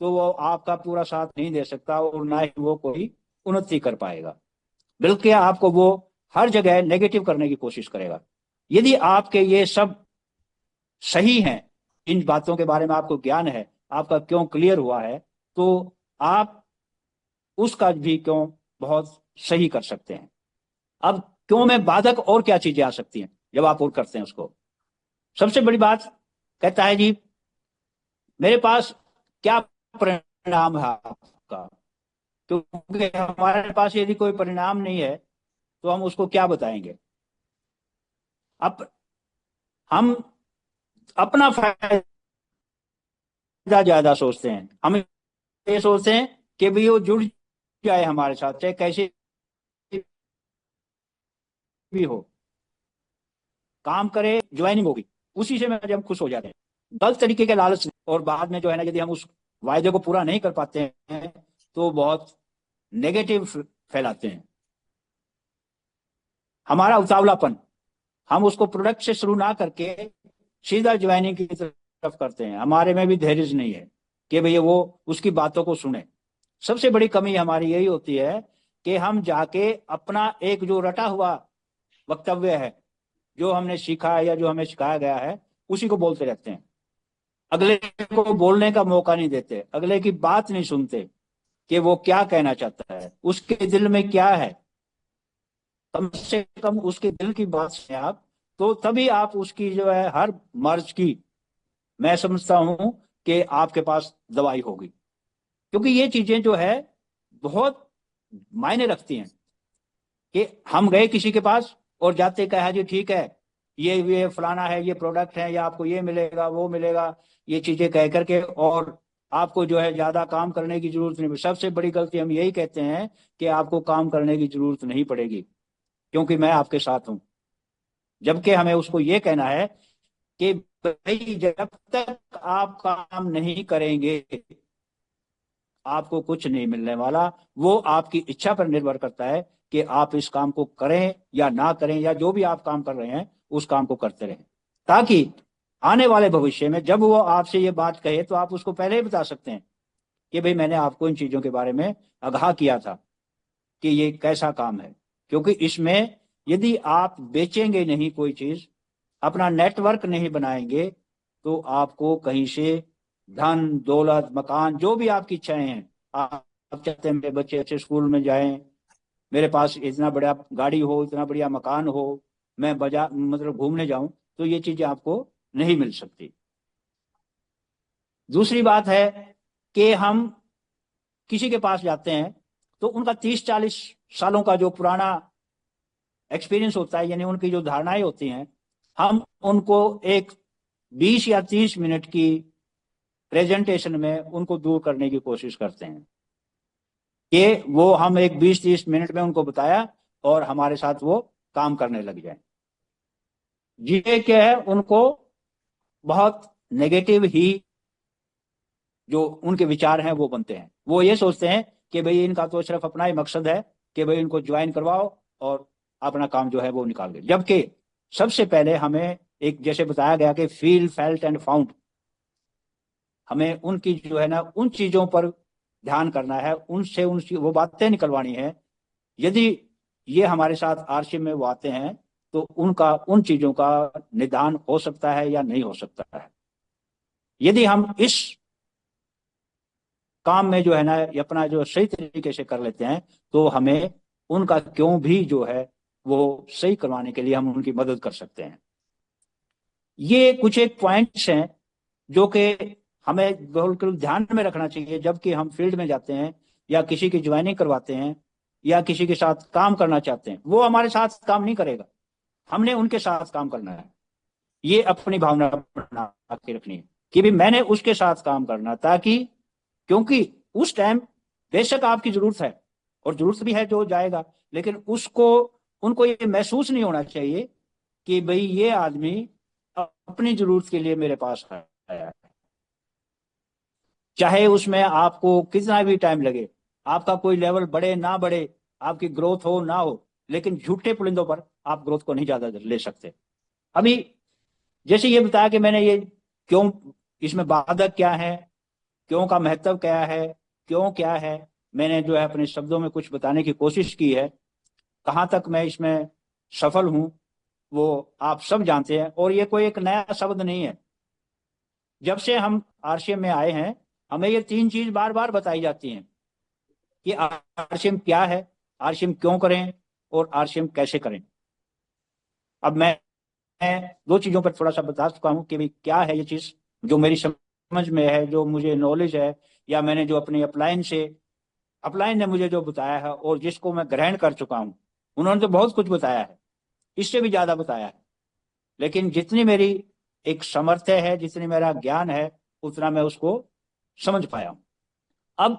तो वो आपका पूरा साथ नहीं दे सकता, और ना ही वो कोई उन्नति कर पाएगा, बल्कि आपको वो हर जगह नेगेटिव करने की कोशिश करेगा। यदि आपके ये सब सही हैं, इन बातों के बारे में आपको ज्ञान है, आपका क्यों क्लियर हुआ है, तो आप उसका भी क्यों बहुत सही कर सकते हैं। अब क्यों में बाधक और क्या चीजें आ सकती हैं जब आप और करते हैं उसको। सबसे बड़ी बात कहता है जी, मेरे पास क्या परिणाम है आपका, क्योंकि हमारे पास यदि कोई परिणाम नहीं है तो हम उसको क्या बताएंगे। अब हम अपना फायदा ज्यादा सोचते हैं, हम ये सोचते हैं कि भाई वो जुड़ जाए हमारे साथ, चाहे कैसे भी हो, काम करे, ज्वाइनिंग होगी, उसी से में हम खुश हो जाते हैं। गलत तरीके के लालच, और बाद में जो है ना, यदि हम उस वायदे को पूरा नहीं कर पाते हैं तो बहुत नेगेटिव फैलाते हैं। हमारा उतावलापन, हम उसको प्रोडक्ट से शुरू ना करके सीधा ज्वाइनिंग की तरफ करते हैं। हमारे में भी धैर्य नहीं है कि भैया वो उसकी बातों को सुने। सबसे बड़ी कमी हमारी यही होती है कि हम जाके अपना एक जो रटा हुआ वक्तव्य है, जो हमने सीखा है या जो हमें सिखाया गया है, उसी को बोलते रहते हैं। अगले को बोलने का मौका नहीं देते, अगले की बात नहीं सुनते कि वो क्या कहना चाहता है, उसके दिल में क्या है। कम से कम उसके दिल की बात सुने आप, तो तभी आप उसकी जो है हर मर्ज की, मैं समझता हूं कि आपके पास दवाई होगी। क्योंकि ये चीजें जो है बहुत मायने रखती हैं कि हम गए किसी के पास और जाते कहा जी ठीक है, ये फलाना है, ये प्रोडक्ट है, या आपको ये मिलेगा वो मिलेगा, ये चीजें कह करके, और आपको जो है ज्यादा काम करने की जरूरत नहीं। सबसे बड़ी गलती हम यही कहते हैं कि आपको काम करने की जरूरत नहीं पड़ेगी क्योंकि मैं आपके साथ हूं। जबकि हमें उसको ये कहना है कि भाई जब तक आप काम नहीं करेंगे आपको कुछ नहीं मिलने वाला। वो आपकी इच्छा पर निर्भर करता है कि आप इस काम को करें या ना करें, या जो भी आप काम कर रहे हैं उस काम को करते रहें, ताकि आने वाले भविष्य में जब वो आपसे ये बात कहे तो आप उसको पहले ही बता सकते हैं कि भाई मैंने आपको इन चीजों के बारे में आगाह किया था कि ये कैसा काम है। क्योंकि इसमें यदि आप बेचेंगे नहीं कोई चीज, अपना नेटवर्क नहीं बनाएंगे, तो आपको कहीं से धन दौलत मकान जो भी आपकी इच्छाएं हैं, आप चाहते हैं मेरे बच्चे अच्छे स्कूल में जाएं, मेरे पास इतना बड़ा गाड़ी हो, इतना बढ़िया मकान हो, मैं बाजार मतलब घूमने जाऊं, तो ये चीजें आपको नहीं मिल सकती। दूसरी बात है कि हम किसी के पास जाते हैं तो उनका 30-40 सालों का जो पुराना एक्सपीरियंस होता है, यानी उनकी जो धारणाएं होती हैं, हम उनको एक 20 या 30 मिनट की प्रेजेंटेशन में उनको दूर करने की कोशिश करते हैं कि वो हम एक 20-30 मिनट में उनको बताया और हमारे साथ वो काम करने लग जाए। ये क्या है, उनको बहुत नेगेटिव ही जो उनके विचार हैं वो बनते हैं। वो ये सोचते हैं कि भाई इनका तो सिर्फ अपना ही मकसद है कि भाई इनको ज्वाइन करवाओ और अपना काम जो है वो निकाल दे। जबकि सबसे पहले हमें एक, जैसे बताया गया कि फील फेल्ट एंड फाउंड, हमें उनकी जो है ना उन चीजों पर ध्यान करना है, उनसे उनकी वो बातें निकलवानी है। यदि ये हमारे साथ आरसी में वो आते हैं तो उनका उन चीजों का निदान हो सकता है या नहीं हो सकता है। यदि हम इस काम में जो है ना अपना जो सही तरीके से कर लेते हैं तो हमें उनका क्यों भी जो है वो सही करवाने के लिए हम उनकी मदद कर सकते हैं। ये कुछ एक पॉइंट्स हैं जो कि हमें बिल्कुल ध्यान में रखना चाहिए जबकि हम फील्ड में जाते हैं या किसी की ज्वाइनिंग करवाते हैं या किसी के साथ काम करना चाहते हैं। वो हमारे साथ काम नहीं करेगा, हमने उनके साथ काम करना है। ये अपनी भावना बना के रखनी है कि भी मैंने उसके साथ काम करना, ताकि, क्योंकि उस टाइम बेशक आपकी जरूरत है और जरूरत भी है जो जाएगा, लेकिन उसको उनको ये महसूस नहीं होना चाहिए कि भाई ये आदमी अपनी जरूरत के लिए मेरे पास आया है। चाहे उसमें आपको कितना भी टाइम लगे, आपका कोई लेवल बढ़े ना बढ़े, आपकी ग्रोथ हो ना हो, लेकिन झूठे पुलिंदों पर आप ग्रोथ को नहीं ज्यादा ले सकते। अभी जैसे ये बताया कि मैंने ये क्यों, इसमें बाधक क्या है, क्यों का महत्व क्या है, क्यों क्या है, मैंने जो है अपने शब्दों में कुछ बताने की कोशिश की है। कहाँ तक मैं इसमें सफल हूं वो आप सब जानते हैं, और ये कोई एक नया शब्द नहीं है। जब से हम आरसीएम में आए हैं हमें ये तीन चीज बार बार बताई जाती हैं कि आरसीएम क्या है, आरसीएम क्यों करें और आरसीएम कैसे करें। अब मैं दो चीजों पर थोड़ा सा बता चुका हूं कि भाई क्या है ये चीज, जो मेरी समझ में है, जो मुझे नॉलेज है, या मैंने जो अपनी अपलाइन ने मुझे जो बताया है और जिसको मैं ग्रहण कर चुका हूं। उन्होंने तो बहुत कुछ बताया है, इससे भी ज्यादा बताया है, लेकिन जितनी मेरी एक सामर्थ्य है, जितनी मेरा ज्ञान है, उतना मैं उसको समझ पाया हूं। अब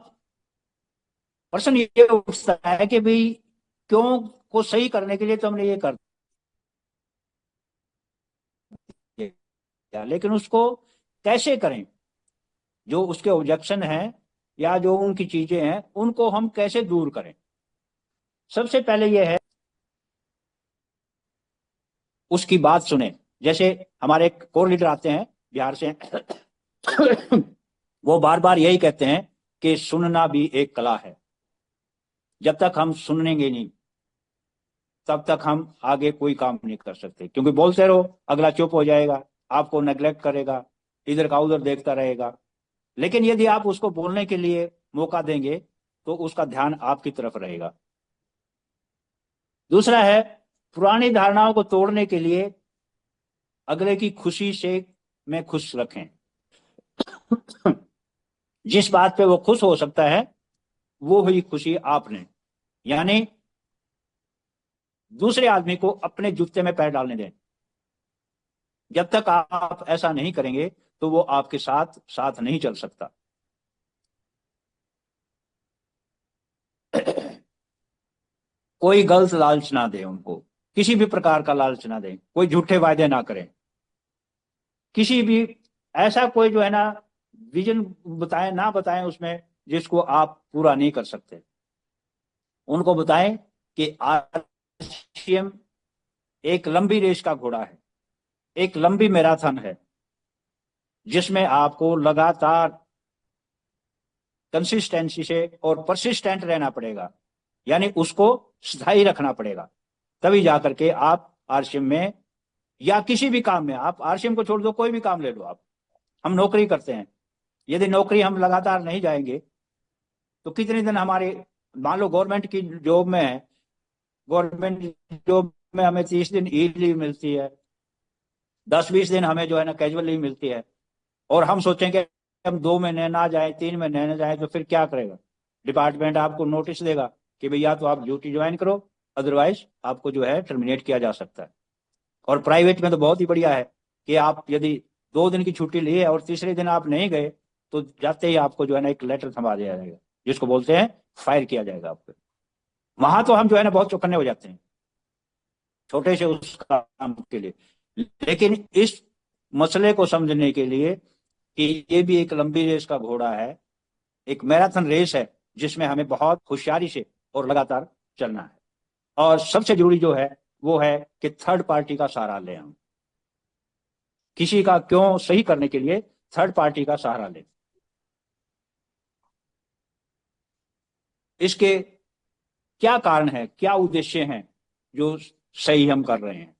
प्रश्न ये उठता है कि भाई क्यों को सही करने के लिए तो हमने ये कर दिया, लेकिन उसको कैसे करें, जो उसके ऑब्जेक्शन हैं या जो उनकी चीजें हैं उनको हम कैसे दूर करें। सबसे पहले यह है उसकी बात सुने। जैसे हमारे एक कोर लीडर आते हैं बिहार से वो बार बार यही कहते हैं कि सुनना भी एक कला है। जब तक हम सुनेंगे नहीं तब तक हम आगे कोई काम नहीं कर सकते, क्योंकि बोलते रहो अगला चुप हो जाएगा, आपको नेग्लेक्ट करेगा, इधर का उधर देखता रहेगा। लेकिन यदि आप उसको बोलने के लिए मौका देंगे तो उसका ध्यान आपकी तरफ रहेगा। दूसरा है पुरानी धारणाओं को तोड़ने के लिए अगले की खुशी से में खुश रखें। जिस बात पे वो खुश हो सकता है वो हुई खुशी आपने, यानी दूसरे आदमी को अपने जूते में पैर डालने दें। जब तक आप ऐसा नहीं करेंगे तो वो आपके साथ साथ नहीं चल सकता। कोई गलत लालच ना दे उनको, किसी भी प्रकार का लालच ना दें, कोई झूठे वायदे ना करें, किसी भी ऐसा कोई जो है ना विजन बताएं ना बताएं उसमें जिसको आप पूरा नहीं कर सकते। उनको बताएं कि आरसीएम एक लंबी रेस का घोड़ा है, एक लंबी मैराथन है, जिसमें आपको लगातार कंसिस्टेंसी से और परसिस्टेंट रहना पड़ेगा, यानी उसको स्थायी रखना पड़ेगा। तभी जाकर के आप आरसीएम में या किसी भी काम में, आप आरसीएम को छोड़ दो कोई भी काम ले लो आप, हम नौकरी करते हैं, यदि नौकरी हम लगातार नहीं जाएंगे तो कितने दिन हमारे, मान लो गवर्नमेंट की जॉब में है, गवर्नमेंट जॉब में हमें 30 दिन ईद लीव मिलती है, 10-20 दिन हमें जो है ना कैजुअल लीव मिलती है, और हम सोचेंगे हम 2 महीने ना जाए 3 महीने ना जाए तो फिर क्या करेगा? डिपार्टमेंट आपको नोटिस देगा कि भैया तो आप ड्यूटी ज्वाइन करो, अदरवाइज आपको जो है टर्मिनेट किया जा सकता है। और प्राइवेट में तो बहुत ही बढ़िया है कि आप यदि 2 दिन की छुट्टी ली है और तीसरे दिन आप नहीं गए तो जाते ही आपको जो है ना एक लेटर थमा दिया जाएगा, जिसको बोलते हैं फायर किया जाएगा आपको। वहां तो हम जो है ना बहुत चौकन्ने हो जाते हैं छोटे से उस काम के लिए। लेकिन इस मसले को समझने के लिए कि ये भी एक लंबी रेस का घोड़ा है, एक मैराथन रेस है, जिसमें हमें बहुत होशियारी से और लगातार चलना है। और सबसे जरूरी जो है वो है कि थर्ड पार्टी का सहारा लें हम, किसी का क्यों सही करने के लिए थर्ड पार्टी का सहारा लें। इसके क्या कारण है, क्या उद्देश्य हैं जो सही हम कर रहे हैं?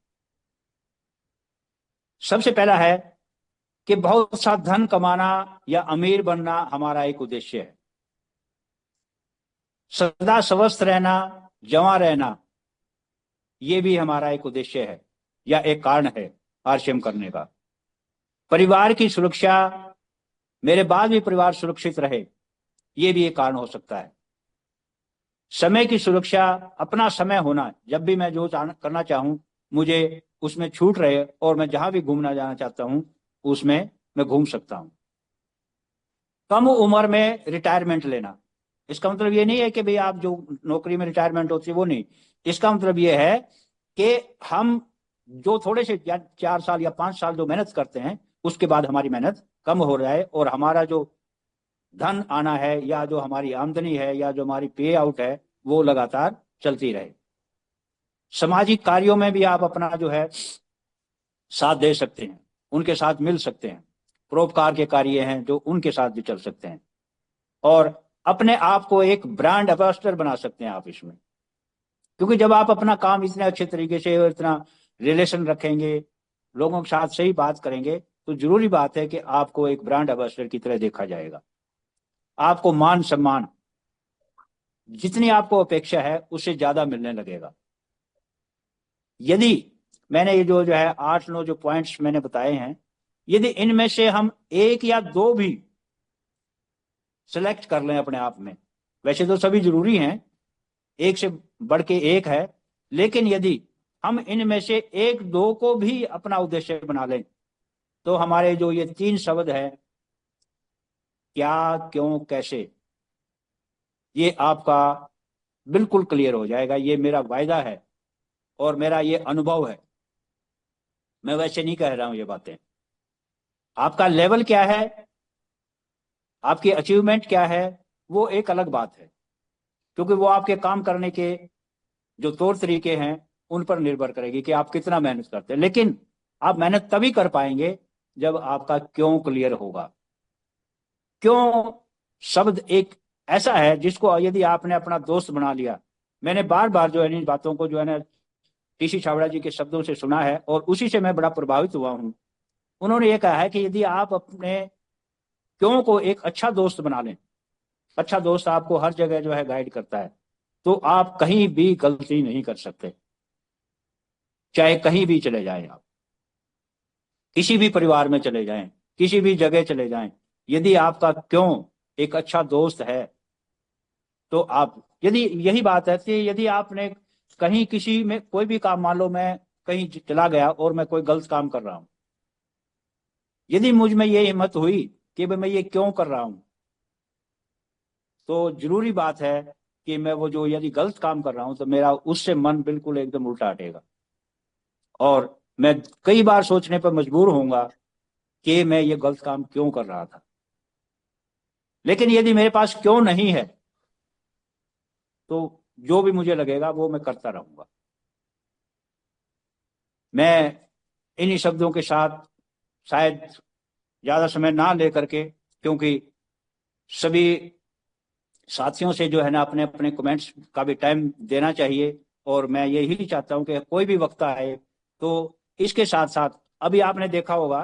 सबसे पहला है कि बहुत सा धन कमाना या अमीर बनना हमारा एक उद्देश्य है। सदा स्वस्थ रहना, जवां रहना, ये भी हमारा एक उद्देश्य है या एक कारण है आरसीएम करने का। परिवार की सुरक्षा, मेरे बाद भी परिवार सुरक्षित रहे, ये भी एक कारण हो सकता है। समय की सुरक्षा, अपना समय होना, जब भी मैं जो करना चाहूं मुझे उसमें छूट रहे और मैं जहां भी घूमना जाना चाहता हूं उसमें मैं घूम सकता हूं। कम उम्र में रिटायरमेंट लेना, इसका मतलब ये नहीं है कि भाई आप जो नौकरी में रिटायरमेंट होती है वो नहीं, इसका मतलब ये है कि हम जो थोड़े से 4 साल या 5 साल जो मेहनत करते हैं उसके बाद हमारी मेहनत कम हो रहा है और हमारा जो धन आना है या जो हमारी आमदनी है या जो हमारी पे आउट है वो लगातार चलती रहे। सामाजिक कार्यों में भी आप अपना जो है साथ दे सकते हैं, उनके साथ मिल सकते हैं, परोपकार के कार्य हैं जो उनके साथ भी चल सकते हैं, और अपने आप को एक ब्रांड एम्बेसडर बना सकते हैं आप इसमें। क्योंकि जब आप अपना काम इतने अच्छे तरीके से और इतना रिलेशन रखेंगे, लोगों के साथ सही बात करेंगे, तो जरूरी बात है कि आपको एक ब्रांड एम्बेसडर की तरह देखा जाएगा। आपको मान सम्मान जितनी आपको अपेक्षा है उससे ज्यादा मिलने लगेगा। यदि मैंने ये जो है 8-9 जो पॉइंट्स मैंने बताए हैं, यदि इनमें से हम एक या दो भी सिलेक्ट कर लें अपने आप में, वैसे तो सभी जरूरी हैं, एक से बढ़ के एक है, लेकिन यदि हम इनमें से एक दो को भी अपना उद्देश्य बना लें तो हमारे जो ये 3 शब्द है, क्या, क्यों, कैसे, ये आपका बिल्कुल क्लियर हो जाएगा। ये मेरा वायदा है और मेरा ये अनुभव है, मैं वैसे नहीं कह रहा हूं ये बातें। आपका लेवल क्या है, आपकी अचीवमेंट क्या है, वो एक अलग बात है, क्योंकि वो आपके काम करने के जो तौर तरीके हैं उन पर निर्भर करेगी कि आप कितना मेहनत करते हैं। लेकिन आप मेहनत तभी कर पाएंगे जब आपका क्यों क्लियर होगा। क्यों शब्द एक ऐसा है जिसको यदि आपने अपना दोस्त बना लिया, मैंने बार बार जो है इन बातों को जो है ना टीसी छाबड़ा जी के शब्दों से सुना है और उसी से मैं बड़ा प्रभावित हुआ हूं। उन्होंने ये कहा है कि यदि आप अपने क्यों को एक अच्छा दोस्त बना लें, अच्छा दोस्त आपको हर जगह जो है गाइड करता है, तो आप कहीं भी गलती नहीं कर सकते। चाहे कहीं भी चले जाएं आप, किसी भी परिवार में चले जाएं, किसी भी जगह चले जाएं, यदि आपका क्यों एक अच्छा दोस्त है तो आप, यदि यही बात है कि यदि आपने कहीं किसी में कोई भी काम, मान लो मैं कहीं चला गया और मैं कोई गलत काम कर रहा हूं, यदि मुझ में ये हिम्मत हुई कि भाई मैं ये क्यों कर रहा हूं, तो जरूरी बात है कि मैं वो जो यदि गलत काम कर रहा हूं तो मेरा उससे मन बिल्कुल एकदम उल्टा हटेगा और मैं कई बार सोचने पर मजबूर होऊंगा कि मैं ये गलत काम क्यों कर रहा था। लेकिन यदि मेरे पास क्यों नहीं है तो जो भी मुझे लगेगा वो मैं करता रहूंगा। मैं इन्हीं शब्दों के साथ शायद ज्यादा समय ना लेकर के, क्योंकि सभी साथियों से जो है ना अपने अपने कमेंट्स का भी टाइम देना चाहिए और मैं यही चाहता हूं कि कोई भी वक्ता आए तो इसके साथ साथ, अभी आपने देखा होगा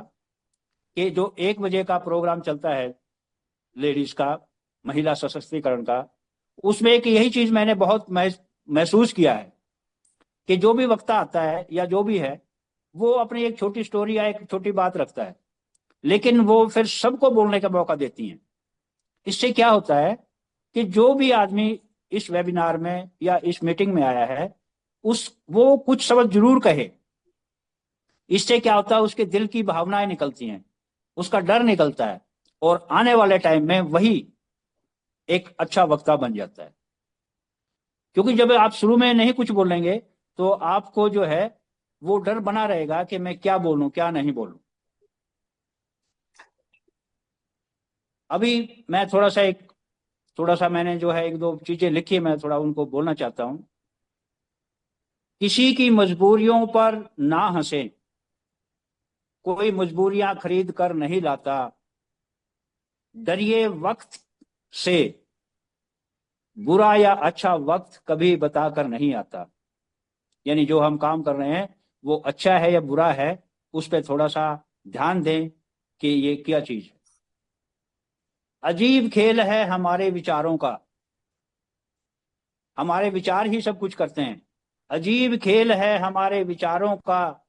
कि जो 1 बजे का प्रोग्राम चलता है लेडीज का, महिला सशक्तिकरण का, उसमें एक यही चीज मैंने बहुत महसूस किया है कि जो भी वक्ता आता है या जो भी है वो अपनी एक छोटी स्टोरी या एक छोटी बात रखता है, लेकिन वो फिर सबको बोलने का मौका देती हैं। इससे क्या होता है कि जो भी आदमी इस वेबिनार में या इस मीटिंग में आया है उस वो कुछ शब्द जरूर कहे। इससे क्या होता है, उसके दिल की भावनाएं निकलती हैं, उसका डर निकलता है और आने वाले टाइम में वही एक अच्छा वक्ता बन जाता है। क्योंकि जब आप शुरू में नहीं कुछ बोलेंगे तो आपको जो है वो डर बना रहेगा कि मैं क्या बोलूं क्या नहीं बोलूं। अभी मैं थोड़ा सा मैंने जो है 1-2 चीजें लिखी, मैं थोड़ा उनको बोलना चाहता हूं। किसी की मजबूरियों पर ना हंसे, कोई मजबूरियां खरीद कर नहीं लाता, डरिए वक्त से, बुरा या अच्छा वक्त कभी बताकर नहीं आता। यानी जो हम काम कर रहे हैं वो अच्छा है या बुरा है, उस पर थोड़ा सा ध्यान दें कि ये क्या चीज है। अजीब खेल है हमारे विचारों का, हमारे विचार ही सब कुछ करते हैं। अजीब खेल है हमारे विचारों का,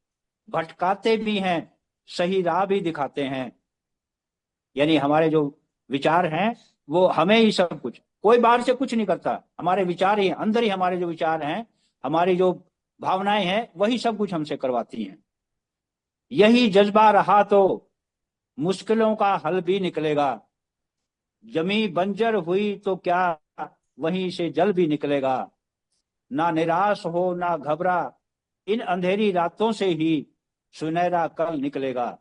भटकाते भी हैं, सही राह भी दिखाते हैं। यानी हमारे जो विचार हैं वो हमें ही सब कुछ, कोई बाहर से कुछ नहीं करता, हमारे विचार ही अंदर ही, हमारे जो विचार हैं, हमारी जो भावनाएं हैं वही सब कुछ हमसे करवाती हैं। यही जज्बा रहा तो मुश्किलों का हल भी निकलेगा, जमी बंजर हुई तो क्या वहीं से जल भी निकलेगा। ना निराश हो ना घबरा, इन अंधेरी रातों से ही सुनहरा कल निकलेगा।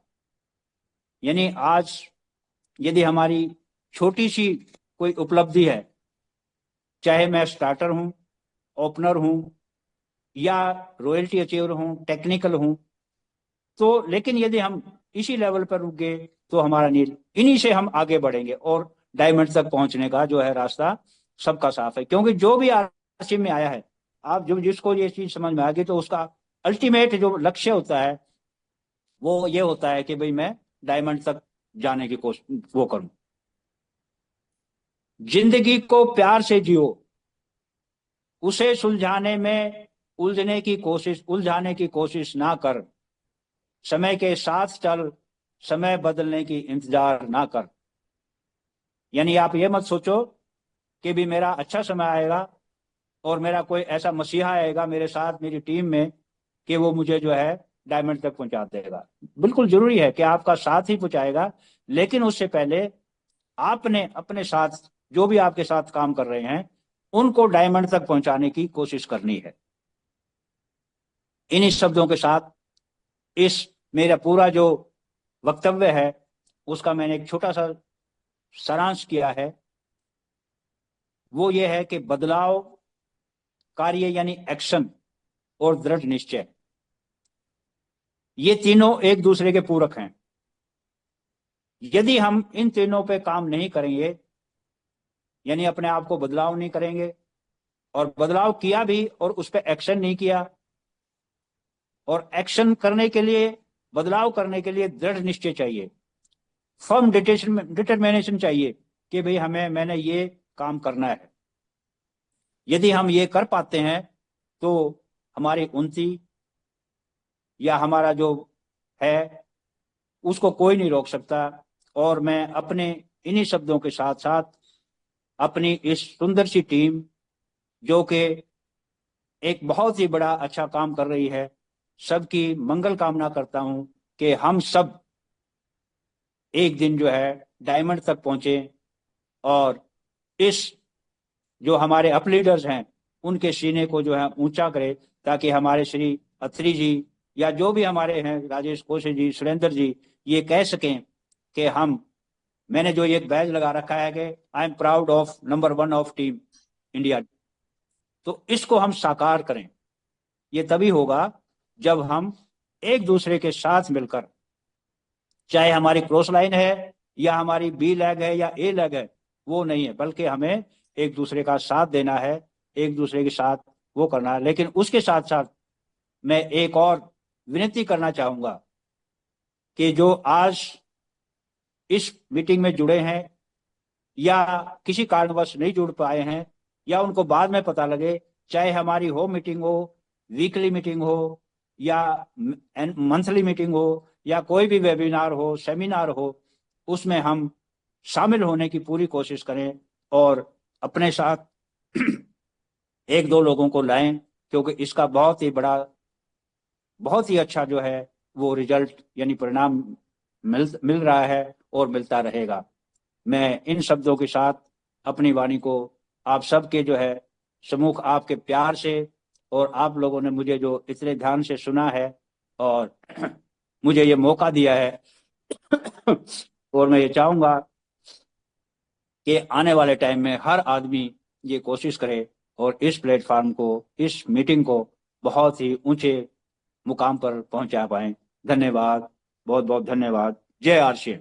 यानी आज यदि हमारी छोटी सी कोई उपलब्धि है, चाहे मैं स्टार्टर हूं, ओपनर हूं या रॉयल्टी अचीवर हूं, टेक्निकल हूं, तो लेकिन यदि हम इसी लेवल पर रुक गए तो हमारा नील, इन्हीं से हम आगे बढ़ेंगे और डायमंड तक पहुंचने का जो है रास्ता सबका साफ है। क्योंकि जो भी आरसी में आया है, आप जो जिसको ये चीज समझ में आ गई तो उसका अल्टीमेट जो लक्ष्य होता है वो ये होता है कि भाई मैं डायमंड तक जाने की कोशिश वो करूं। जिंदगी को प्यार से जियो, उसे सुलझाने में उलझाने की कोशिश ना कर, समय के साथ चल, समय बदलने की इंतजार ना कर। यानी आप ये मत सोचो कि भी मेरा अच्छा समय आएगा और मेरा कोई ऐसा मसीहा आएगा मेरे साथ मेरी टीम में कि वो मुझे जो है डायमंड तक पहुंचा देगा। बिल्कुल जरूरी है कि आपका साथ ही पहुंचाएगा, लेकिन उससे पहले आपने अपने साथ जो भी आपके साथ काम कर रहे हैं उनको डायमंड तक पहुंचाने की कोशिश करनी है। इन्हीं शब्दों के साथ इस मेरा पूरा जो वक्तव्य है उसका मैंने एक छोटा सा सारांश किया है। वो ये है कि बदलाव, कार्य यानी एक्शन, और दृढ़ निश्चय, ये तीनों एक दूसरे के पूरक हैं। यदि हम इन तीनों पे काम नहीं करेंगे, यानी अपने आप को बदलाव नहीं करेंगे, और बदलाव किया भी और उस पर एक्शन नहीं किया, और एक्शन करने के लिए, बदलाव करने के लिए दृढ़ निश्चय चाहिए, फर्म डिटर्मिनेशन चाहिए कि भाई मैंने ये काम करना है। यदि हम ये कर पाते हैं तो हमारी उन्नति या हमारा जो है उसको कोई नहीं रोक सकता। और मैं अपने इन्हीं शब्दों के साथ साथ अपनी इस सुंदर सी टीम, जो कि एक बहुत ही बड़ा अच्छा काम कर रही है, सबकी मंगल कामना करता हूं कि हम सब एक दिन जो है डायमंड तक पहुंचे, और इस जो हमारे अप लीडर्स हैं उनके सीने को जो है ऊंचा करे, ताकि हमारे श्री अत्री जी या जो भी हमारे हैं, राजेश कोशे जी, सुरेंद्र जी, ये कह सकें कि मैंने जो एक बैज लगा रखा है कि I am proud of number 1 of team India. तो इसको हम साकार करें। ये तभी होगा जब हम एक दूसरे के साथ मिलकर, चाहे हमारी क्रॉस लाइन है या हमारी बी लेग है या ए लेग है, वो नहीं है, बल्कि हमें एक दूसरे का साथ देना है, एक दूसरे के साथ वो करना है। लेकिन उसके साथ साथ मैं एक और विनती करना चाहूंगा कि जो आज इस मीटिंग में जुड़े हैं या किसी कारणवश नहीं जुड़ पाए हैं, या उनको बाद में पता लगे, चाहे हमारी होम मीटिंग हो, वीकली मीटिंग हो, या मंथली मीटिंग हो, या कोई भी वेबिनार हो, सेमिनार हो, उसमें हम शामिल होने की पूरी कोशिश करें और अपने साथ एक दो लोगों को लाएं, क्योंकि इसका बहुत ही बड़ा, बहुत ही अच्छा जो है वो रिजल्ट यानी परिणाम मिल रहा है और मिलता रहेगा। मैं इन शब्दों के साथ अपनी वाणी को आप सबके जो है सम्मुख, आपके प्यार से, और आप लोगों ने मुझे जो इतने ध्यान से सुना है और मुझे ये मौका दिया है, और मैं ये चाहूंगा कि आने वाले टाइम में हर आदमी ये कोशिश करे और इस प्लेटफॉर्म को, इस मीटिंग को बहुत ही ऊंचे मुकाम पर पहुंचा पाए। धन्यवाद, बहुत बहुत धन्यवाद। जय RCM.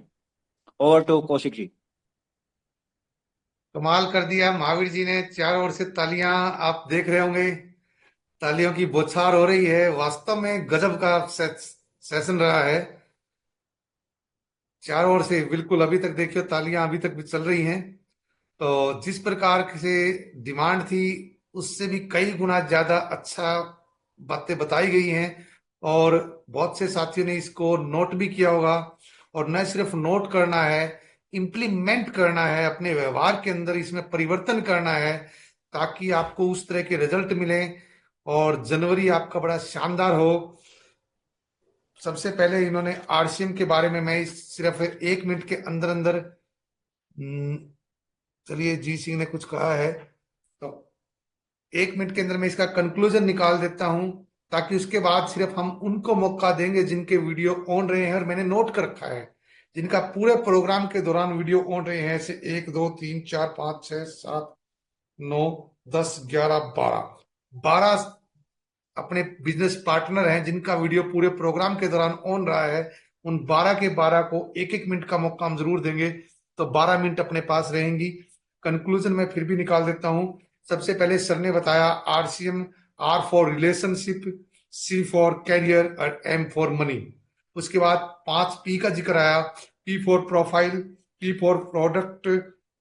Over to Kaushik ji. कमाल कर दिया महावीर जी ने। चारों ओर से तालियां आप देख रहे होंगे, तालियों की बौछार हो रही है। वास्तव में गजब का सेशन रहा है। चारों ओर से बिल्कुल, अभी तक देखिए तालियां अभी तक भी चल रही हैं। तो जिस प्रकार से डिमांड थी उससे भी कई गुना ज्यादा अच्छा बातें बताई गई हैं, और बहुत से साथियों ने इसको नोट भी किया होगा। और न सिर्फ नोट करना है, इम्प्लीमेंट करना है, अपने व्यवहार के अंदर इसमें परिवर्तन करना है, ताकि आपको उस तरह के रिजल्ट मिले और जनवरी आपका बड़ा शानदार हो। सबसे पहले इन्होंने आरसीएम के बारे में, मैं सिर्फ 1 मिनट के अंदर अंदर, चलिए जी सिंह ने कुछ कहा है तो 1 मिनट के अंदर मैं इसका कंक्लूजन निकाल देता हूं, ताकि उसके बाद सिर्फ हम उनको मौका देंगे जिनके वीडियो ऑन रहे हैं, और मैंने नोट कर रखा है जिनका पूरे प्रोग्राम के दौरान वीडियो ऑन रहे हैं, ऐसे 1 2 3 4 5 6 7 9 10 11 12 अपने बिजनेस पार्टनर हैं जिनका वीडियो पूरे प्रोग्राम के दौरान ऑन रहा है। उन 12 के 12 को 1 1 मिनट का मौका हम जरूर देंगे, तो 12 मिनट अपने पास रहेंगी। कंक्लूजन में फिर भी निकाल देता हूं। सबसे पहले सर ने बताया RCM, R for relationship, C for career और एम फॉर मनी। उसके बाद 5 पी का जिक्र आया। P for profile, P for product,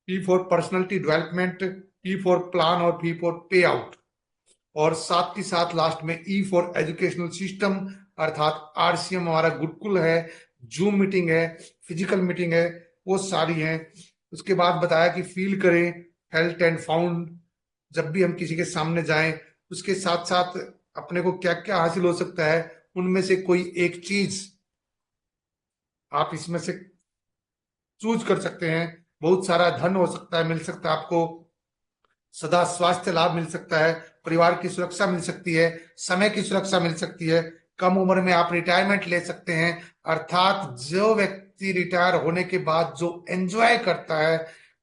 P for personality development, P for plan और पी फॉर पे आउट। और साथ ही साथ लास्ट में ई फॉर एजुकेशनल सिस्टम, अर्थात आरसीएम हमारा गुरुकुल है, जूम मीटिंग है, फिजिकल मीटिंग है, वो सारी हैं। उसके बाद बताया कि फील करें, हेल्थ एंड फाउंड, जब भी हम किसी के सामने जाएं, उसके साथ साथ अपने को क्या क्या हासिल हो सकता है, उनमें से कोई एक चीज आप इसमें से चूज कर सकते हैं। बहुत सारा धन हो सकता है, मिल सकता है आपको, सदा स्वास्थ्य लाभ मिल सकता है, परिवार की सुरक्षा मिल सकती है, समय की सुरक्षा मिल सकती है, कम उम्र में आप रिटायरमेंट ले सकते हैं। अर्थात जो व्यक्ति व्यक्ति रिटायर होने के बाद जो एंजॉय करता है,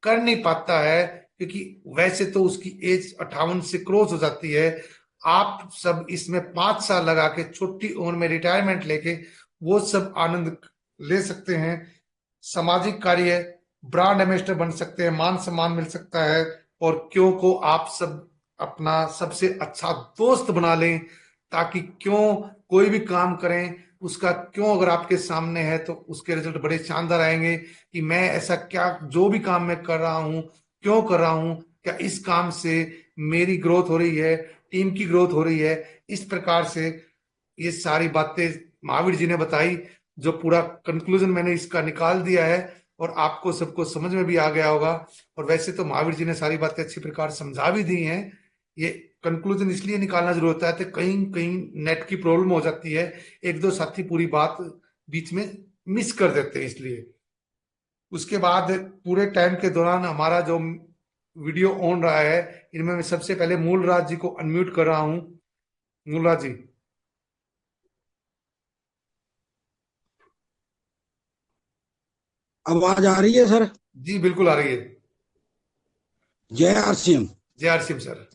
कर नहीं पाता है, क्योंकि वैसे तो उसकी एज 58 से क्रॉस हो जाती है। आप सब इसमें 5 साल लगा के छोटी उम्र में रिटायरमेंट लेके वो सब आनंद ले सकते हैं। सामाजिक कार्य, ब्रांड एम्बेसडर बन सकते हैं, मान सम्मान मिल सकता है, और क्यों को आप सब अपना सबसे अच्छा दोस्त बना लें, ताकि क्यों कोई भी काम करें उसका क्यों अगर आपके सामने है तो उसके रिजल्ट बड़े शानदार आएंगे, कि मैं ऐसा क्या, जो भी काम मैं कर रहा हूं क्यों कर रहा हूं, क्या इस काम से मेरी ग्रोथ हो रही है, टीम की ग्रोथ हो रही है। इस प्रकार से ये सारी बातें महावीर जी ने बताई, जो पूरा कंक्लूजन मैंने इसका निकाल दिया है, और आपको सबको समझ में भी आ गया होगा। और वैसे तो महावीर जी ने सारी बातें अच्छी प्रकार समझा भी दी हैं। ये कंक्लूजन इसलिए निकालना जरूरी होता है कि कहीं कहीं नेट की प्रॉब्लम हो जाती है, एक दो साथी पूरी बात बीच में मिस कर देते हैं, इसलिए। उसके बाद पूरे टाइम के दौरान हमारा जो वीडियो ऑन रहा है, इनमें मैं सबसे पहले मूलराज जी को अनम्यूट कर रहा हूं। मूलराज जी। आवाज आ रही है सर? जी बिल्कुल आ रही है। जय आरसीएम। जय हर सिंह सर।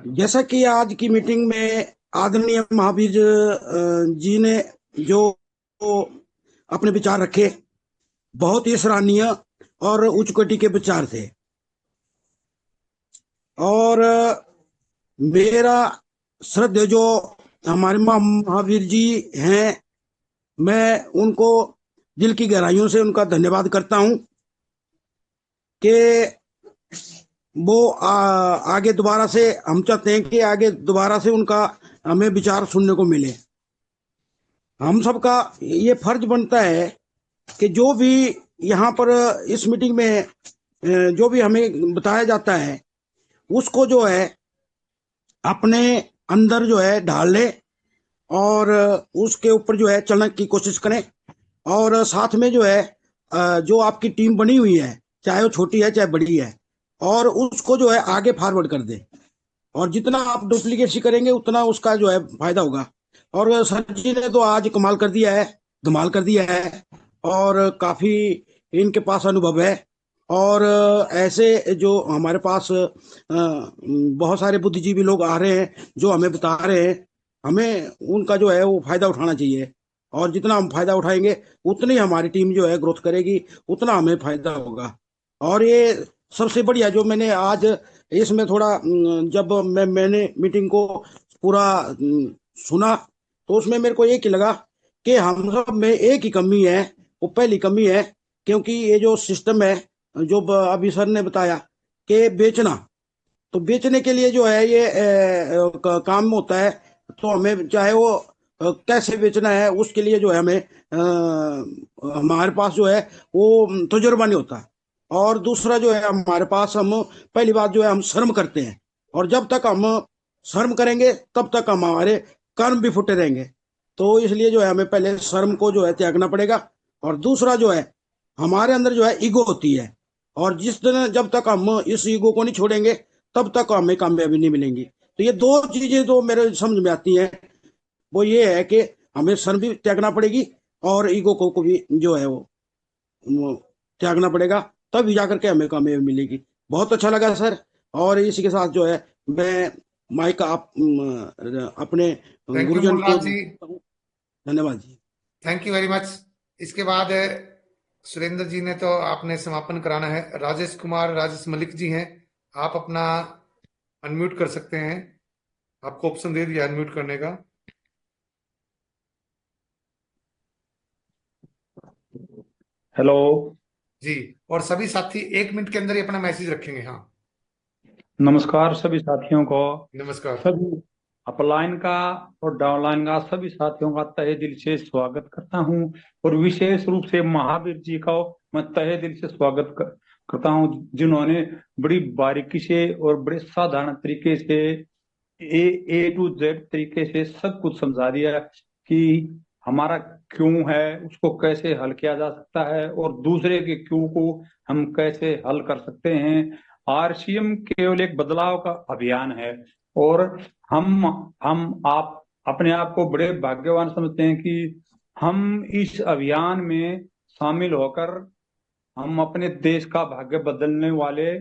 जैसा कि आज की मीटिंग में आदरणीय महावीर जी ने जो अपने विचार रखे, बहुत ही सराहनीय और उच्च कोटि के विचार थे। और मेरा श्रद्धेय जो हमारे महावीर जी हैं, मैं उनको दिल की गहराइयों से उनका धन्यवाद करता हूं कि वो आगे दोबारा से, हम चाहते हैं कि आगे दोबारा से उनका हमें विचार सुनने को मिले। हम सबका ये फर्ज बनता है कि जो भी यहाँ पर इस मीटिंग में जो भी हमें बताया जाता है उसको जो है अपने अंदर जो है ढाल ले, और उसके ऊपर जो है चलने की कोशिश करें। और साथ में जो है जो आपकी टीम बनी हुई है, चाहे वो छोटी है चाहे बड़ी है, और उसको जो है आगे फॉरवर्ड कर दे। और जितना आप डुप्लीकेसी करेंगे उतना उसका जो है फायदा होगा। और सर जी ने तो आज कमाल कर दिया है, धमाल कर दिया है, और काफी इनके पास अनुभव है। और ऐसे जो हमारे पास बहुत सारे बुद्धिजीवी लोग आ रहे हैं जो हमें बता रहे हैं, हमें उनका जो है वो फायदा उठाना चाहिए। और जितना हम फायदा उठाएंगे उतनी हमारी टीम जो है ग्रोथ करेगी, उतना हमें फायदा होगा। और ये सबसे बढ़िया जो मैंने आज इसमें थोड़ा जब मैंने मीटिंग को पूरा सुना, तो उसमें मेरे को एक ही लगा कि हम सब में एक ही कमी है। वो पहली कमी है, क्योंकि ये जो सिस्टम है जो अभी सर ने बताया कि बेचना, तो बेचने के लिए जो है ये काम होता है। तो हमें चाहे वो कैसे बेचना है उसके लिए जो है हमें हमारे पास जो है वो तजुर्बा नहीं होता। और दूसरा जो है हमारे पास, हम पहली बात जो है हम शर्म करते हैं, और जब तक हम शर्म करेंगे तब तक हमारे कर्म भी फुटे रहेंगे। तो इसलिए जो है हमें पहले शर्म को जो है त्यागना पड़ेगा। और दूसरा जो है हमारे अंदर जो है ईगो होती है, और जिस दिन जब तक हम इस ईगो को नहीं छोड़ेंगे तब तक हमें कामयाबी नहीं मिलेंगी। तो ये दो चीजें जो मेरे समझ में आती हैं वो ये है कि हमें शर्म भी त्यागना पड़ेगी, और ईगो को भी जो है वो त्यागना पड़ेगा, तब जाकर के हमें कामयाबी मिलेगी। बहुत अच्छा लगा सर। और इसी के साथ जो है मैं माइक आप अपने थैंक यू गुरुजन को, मूलराज जी। धन्यवाद जी। Thank you very much. इसके बाद सुरेंद्र जी ने तो आपने समापन कराना है। राजेश कुमार, राजेश मलिक जी हैं, आप अपना अनम्यूट कर सकते हैं, आपको ऑप्शन दे दिया अनम्यूट करने का। हेलो। जी। और सभी साथी 1 मिनट के अंदर ही अपना मैसेज रखेंगे। हाँ। नमस्कार सभी साथियों को। नमस्कार। सभी अपलाइन का और डाउनलाइन का सभी साथियों का तहे दिल से स्वागत करता हूं, और विशेष रूप से महावीर जी का मैं तहे दिल से स्वागत करता हूं, जिन्होंने बड़ी बारीकी से और बड़े साधारण तरीके से ए टू जेड तरीके से सब कुछ समझा दिया कि हमारा क्यों है उसको कैसे हल किया जा सकता है, और दूसरे के क्यों को हम कैसे हल कर सकते हैं। आरसीएम केवल एक बदलाव का अभियान है, और हम आप अपने आप को बड़े भाग्यवान समझते हैं कि हम इस अभियान में शामिल होकर हम अपने देश का भाग्य बदलने वाले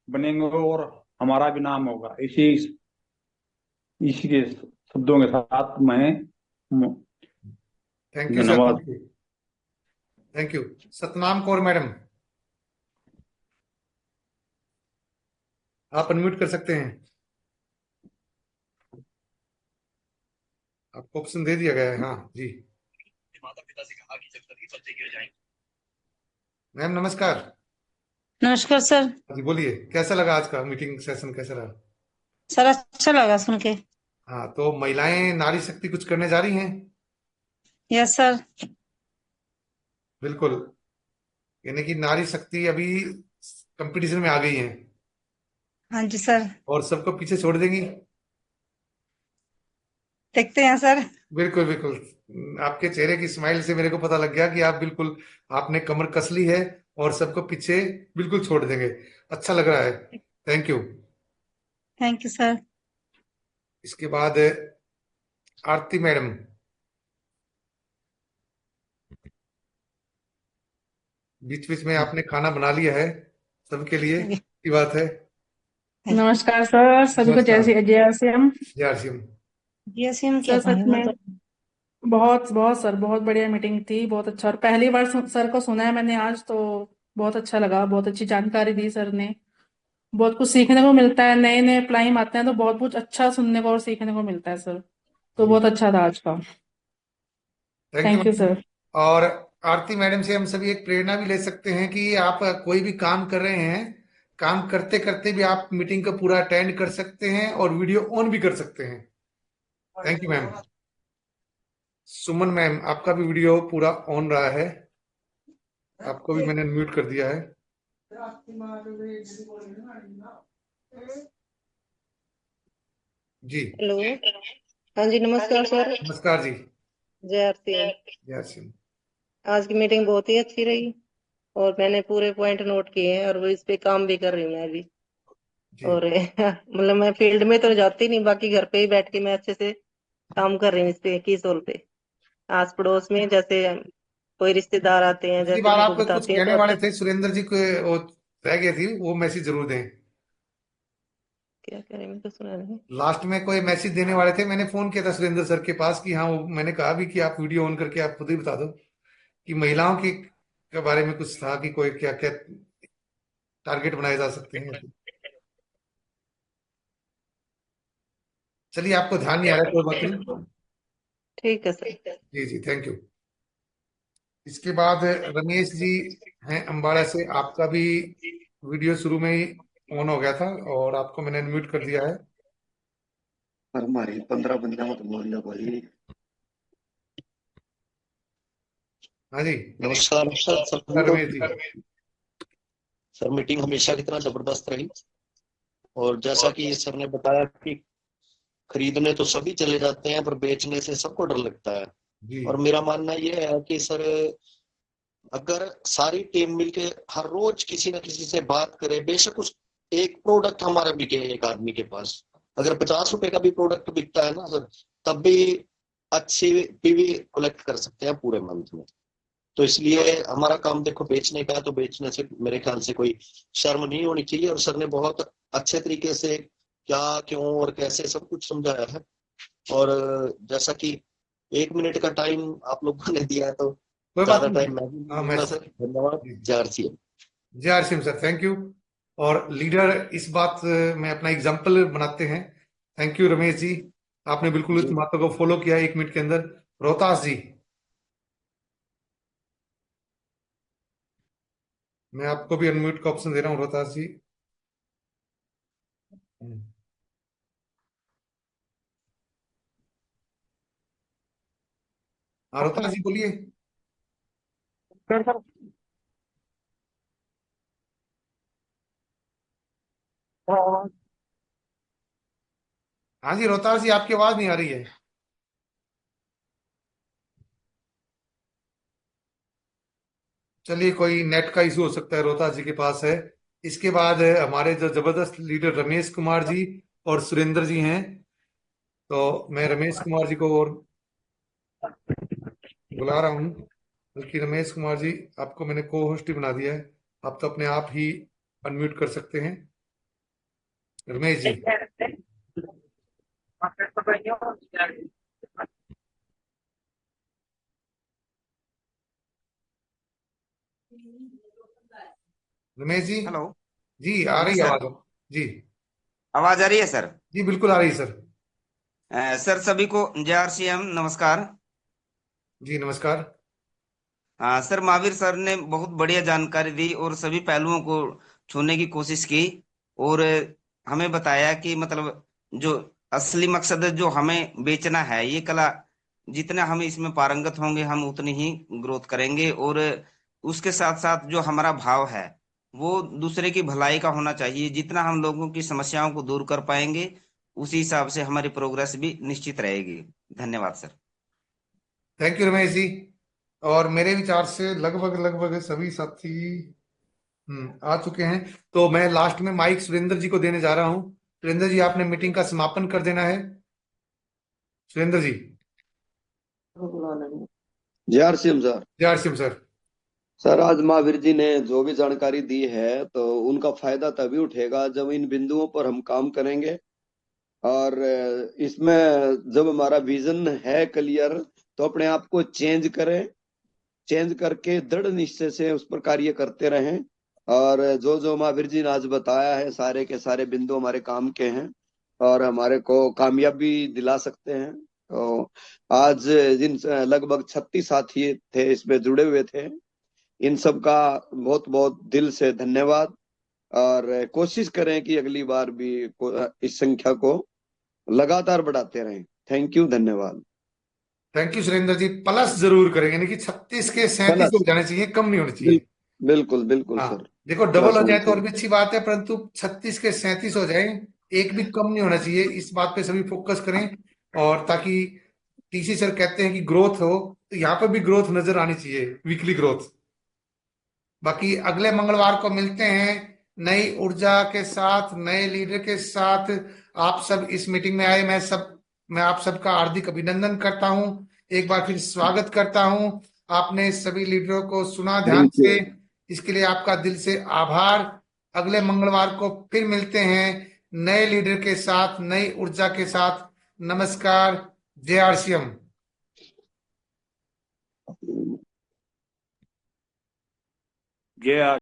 बनेंगे और हमारा भी नाम होगा। इसी के शब्दों के साथ मैं थैंक यू सर, धन्यवाद। Thank you, thank you. Satnam Kaur madam, आप अनम्यूट कर सकते हैं, आपको ऑप्शन दे दिया गया है। हाँ जी। माता पिता से कहा कि जब सभी बच्चे गिर जाएं। मैम नमस्कार। नमस्कार सर। जी बोलिए, कैसा लगा आज का मीटिंग सेशन, कैसा रहा? सर अच्छा लगा सुन के। हाँ, तो महिलाएं नारी शक्ति कुछ करने जा रही हैं? Yes sir. बिल्कुल, यानी कि नारी शक्ति अभी कंपटीशन में आ गई है हाँ जी सर। और सबको पीछे छोड़ देंगी। देखते हैं सर। बिल्कुल बिल्कुल, आपके चेहरे की स्माइल से मेरे को पता लग गया कि आप बिल्कुल, आपने कमर कस ली है और सबको पीछे बिल्कुल छोड़ देंगे। अच्छा लग रहा है, thank you. Thank you sir. इसके बाद आरती मैडम, बीच बीच में आपने खाना बना लिया है सबके लिए, की बात है। नमस्कार सर, सभी को नमस्कार। जय श्री राम। जय आर सी एम। ये सिम सर सच में बहुत बहुत सर, बहुत बढ़िया मीटिंग थी, बहुत अच्छा। और पहली बार सर को सुना है मैंने आज, तो बहुत अच्छा लगा। बहुत अच्छी जानकारी दी सर ने, बहुत कुछ सीखने को मिलता है। नए नए प्लाइम आते हैं तो बहुत कुछ अच्छा सुनने को और सीखने को मिलता है सर। तो बहुत अच्छा था आज का। Thank you thank you madam. Sir. और आरती मैडम से हम सभी एक प्रेरणा भी ले सकते हैं कि आप कोई भी काम कर रहे हैं, काम करते करते भी आप मीटिंग को पूरा अटेंड कर सकते हैं और वीडियो ऑन भी कर सकते हैं। Thank you ma'am. Suman ma'am, आपका भी वीडियो पूरा ऑन रहा है, आपको भी मैंने म्यूट कर दिया है। जी हेलो। हाँ जी नमस्कार सर। नमस्कार जी। जय आरती। जय आर सी एम। आज की मीटिंग बहुत ही अच्छी रही और मैंने पूरे पॉइंट नोट किए हैं और वो इस पे काम भी कर रही हूँ मैं अभी। जी और मतलब मैं फील्ड में तो जाती नहीं, बाकी घर पे ही बैठ के मैं अच्छे से काम कर रही हूँ इस पे, की सोल पे। आस पड़ोस में जैसे कोई रिश्तेदार आते हैं, पिछली जैसे बार उनको आप कुछ बताती हैं कहने तो वाले अच्छा। थे, सुरेंद्र जी को वो रह गई थी, वो मैसेज जरूर दें। क्या कह रहे हैं, मैं तो सुना नहीं। लास्ट में कोई मैसेज देने वाले थे, मैंने फोन किया था सुरेंद्र सर के पास कि हाँ, वो मैंने कहा भी कि आप वीडियो ऑन करके आप खुद ही बता दो कि महिलाओं के बारे में कुछ था कि कोई क्या क्या टारगेट बनाए जा सकते हैं। चलिए, आपको ध्यान नहीं आ रहा, कोई बात नहीं। ठीक है सर। जी जी, थैंक यू। इसके बाद रमेश जी हैं अम्बाड़ा से, आपका भी वीडियो शुरू में ही ऑन हो गया था और आपको मैंने अनम्यूट कर दिया है। पर हमारी 15 बंदा मत बोल लो भाई। हाँ जी, नमस्कार सर। नमस्कार रमेश जी। सर मीटिंग हमेशा की तरह जबरदस्त रही और जैसा कि सर ने बताया कि खरीदने तो सभी चले जाते हैं पर बेचने से सबको डर लगता है। जी और मेरा मानना ये है कि सर अगर सारी टीम मिलके हर रोज किसी न किसी से बात करे, बेशक उस एक प्रोडक्ट हमारा बिके एक आदमी के पास, अगर 50 रुपए का भी प्रोडक्ट बिकता है ना सर, तब भी अच्छी पीवी कलेक्ट कर सकते हैं पूरे मंथ में। तो इसलिए हमारा काम देखो बेचने का है, तो बेचने से मेरे ख्याल से कोई शर्म नहीं होनी चाहिए। और सर ने बहुत अच्छे तरीके से क्या क्यों और कैसे सब कुछ समझाया है। और जैसा कि 1 मिनट का टाइम आप लोगों ने दिया है तो कोई बात ज्यादा नहीं। टाइम मैं भी हाँ, नहीं लूंगा सर। धन्यवाद। जय आरसीएम। जय R C M sir, thank you. और लीडर इस बात में अपना एग्जाम्पल बनाते हैं। थैंक यू रमेश जी, आपने बिल्कुल इस बातों को फॉलो किया 1 मिनट के अंदर। रोहतास जी, मैं आपको भी अनम्यूट का ऑप्शन दे रहा हूँ, रोहतास जी। हाँ रोहतास जी बोलिए। सर हाँ जी रोहतास जी, आपकी आवाज नहीं आ रही है। चलिए, कोई नेट का इशू हो सकता है, रोहतास जी के पास है। इसके बाद हमारे जो जबरदस्त लीडर रमेश कुमार जी और सुरेंद्र जी हैं, तो मैं रमेश कुमार जी को और बुला रहा हूँ, बल्कि रमेश कुमार जी, आपको मैंने को होस्ट ही बना दिया है, आप तो अपने आप ही अनम्यूट कर सकते हैं। रमेश जी। रमेश जी। हेलो। जी, आ हाँ रही है सर, आवाज जी। आवाज आ रही है सर। जी बिल्कुल आ रही है सर। सर सभी को जय आरसीएम, नमस्कार। जी नमस्कार। हाँ सर, महावीर सर ने बहुत बढ़िया जानकारी दी और सभी पहलुओं को छूने की कोशिश की। और हमें बताया कि मतलब जो असली मकसद है, जो हमें बेचना है ये कला, जितना हम इसमें पारंगत होंगे हम उतनी ही ग्रोथ करेंगे। और उसके साथ साथ जो हमारा भाव है वो दूसरे की भलाई का होना चाहिए। जितना हम लोगों की समस्याओं को दूर कर पाएंगे उसी हिसाब से हमारी प्रोग्रेस भी निश्चित रहेगी। धन्यवाद sir. Thank you Ramesh ji. और मेरे विचार से लगभग लगभग सभी साथी आ चुके हैं। तो मैं लास्ट में माइक सुरेंद्र जी को देने जा रहा हूँ। सुरेंद्र जी, आपने मीटिंग का समापन कर देना है। सुरेंद्र जी। जय आरसीएम सर। जय आर सिंह सर। सर आज महावीर जी ने जो भी जानकारी दी है तो उनका फायदा तभी उठेगा जब इन बिंदुओं पर हम काम करेंगे। और इसमें जब हमारा विजन है क्लियर तो अपने आप को चेंज करें, चेंज करके दृढ़ निश्चय से उस पर कार्य करते रहें। और जो जो महावीर जी ने आज बताया है सारे के सारे बिंदु हमारे काम के हैं और हमारे को कामयाबी दिला सकते हैं। तो आज जिन लगभग 36 साथी थे इसमें जुड़े हुए थे, इन सब का बहुत बहुत दिल से धन्यवाद। और कोशिश करें कि अगली बार भी इस संख्या को लगातार बढ़ाते रहें। थैंक यू, धन्यवाद। Thank you Surendra ji. Plus जरूर करेंगे, यानी कि 36 के 37 हो प्लस जाने चाहिए, कम नहीं होने बिल, चाहिए। बिल्कुल बिल्कुल हाँ, सर, देखो डबल प्लस हो होनी जाए तो और चाहिए। भी अच्छी बात है, परंतु 36 के 37 हो जाए, एक भी कम नहीं होना चाहिए। इस बात पे सभी फोकस करें, और ताकि टीसी सर कहते हैं कि ग्रोथ हो, तो यहाँ पर भी ग्रोथ नजर आनी चाहिए, वीकली ग्रोथ। बाकी अगले मंगलवार को मिलते हैं नई ऊर्जा के साथ, नए लीडर के साथ। आप सब इस मीटिंग में आए, मैं आप सबका हार्दिक अभिनंदन करता हूं, एक बार फिर स्वागत करता हूं। आपने सभी लीडरों को सुना ध्यान थैंक यू। से, इसके लिए आपका दिल से आभार। अगले मंगलवार को फिर मिलते हैं नए लीडर के साथ, नई ऊर्जा के साथ। नमस्कार। जय आरसीएम। जय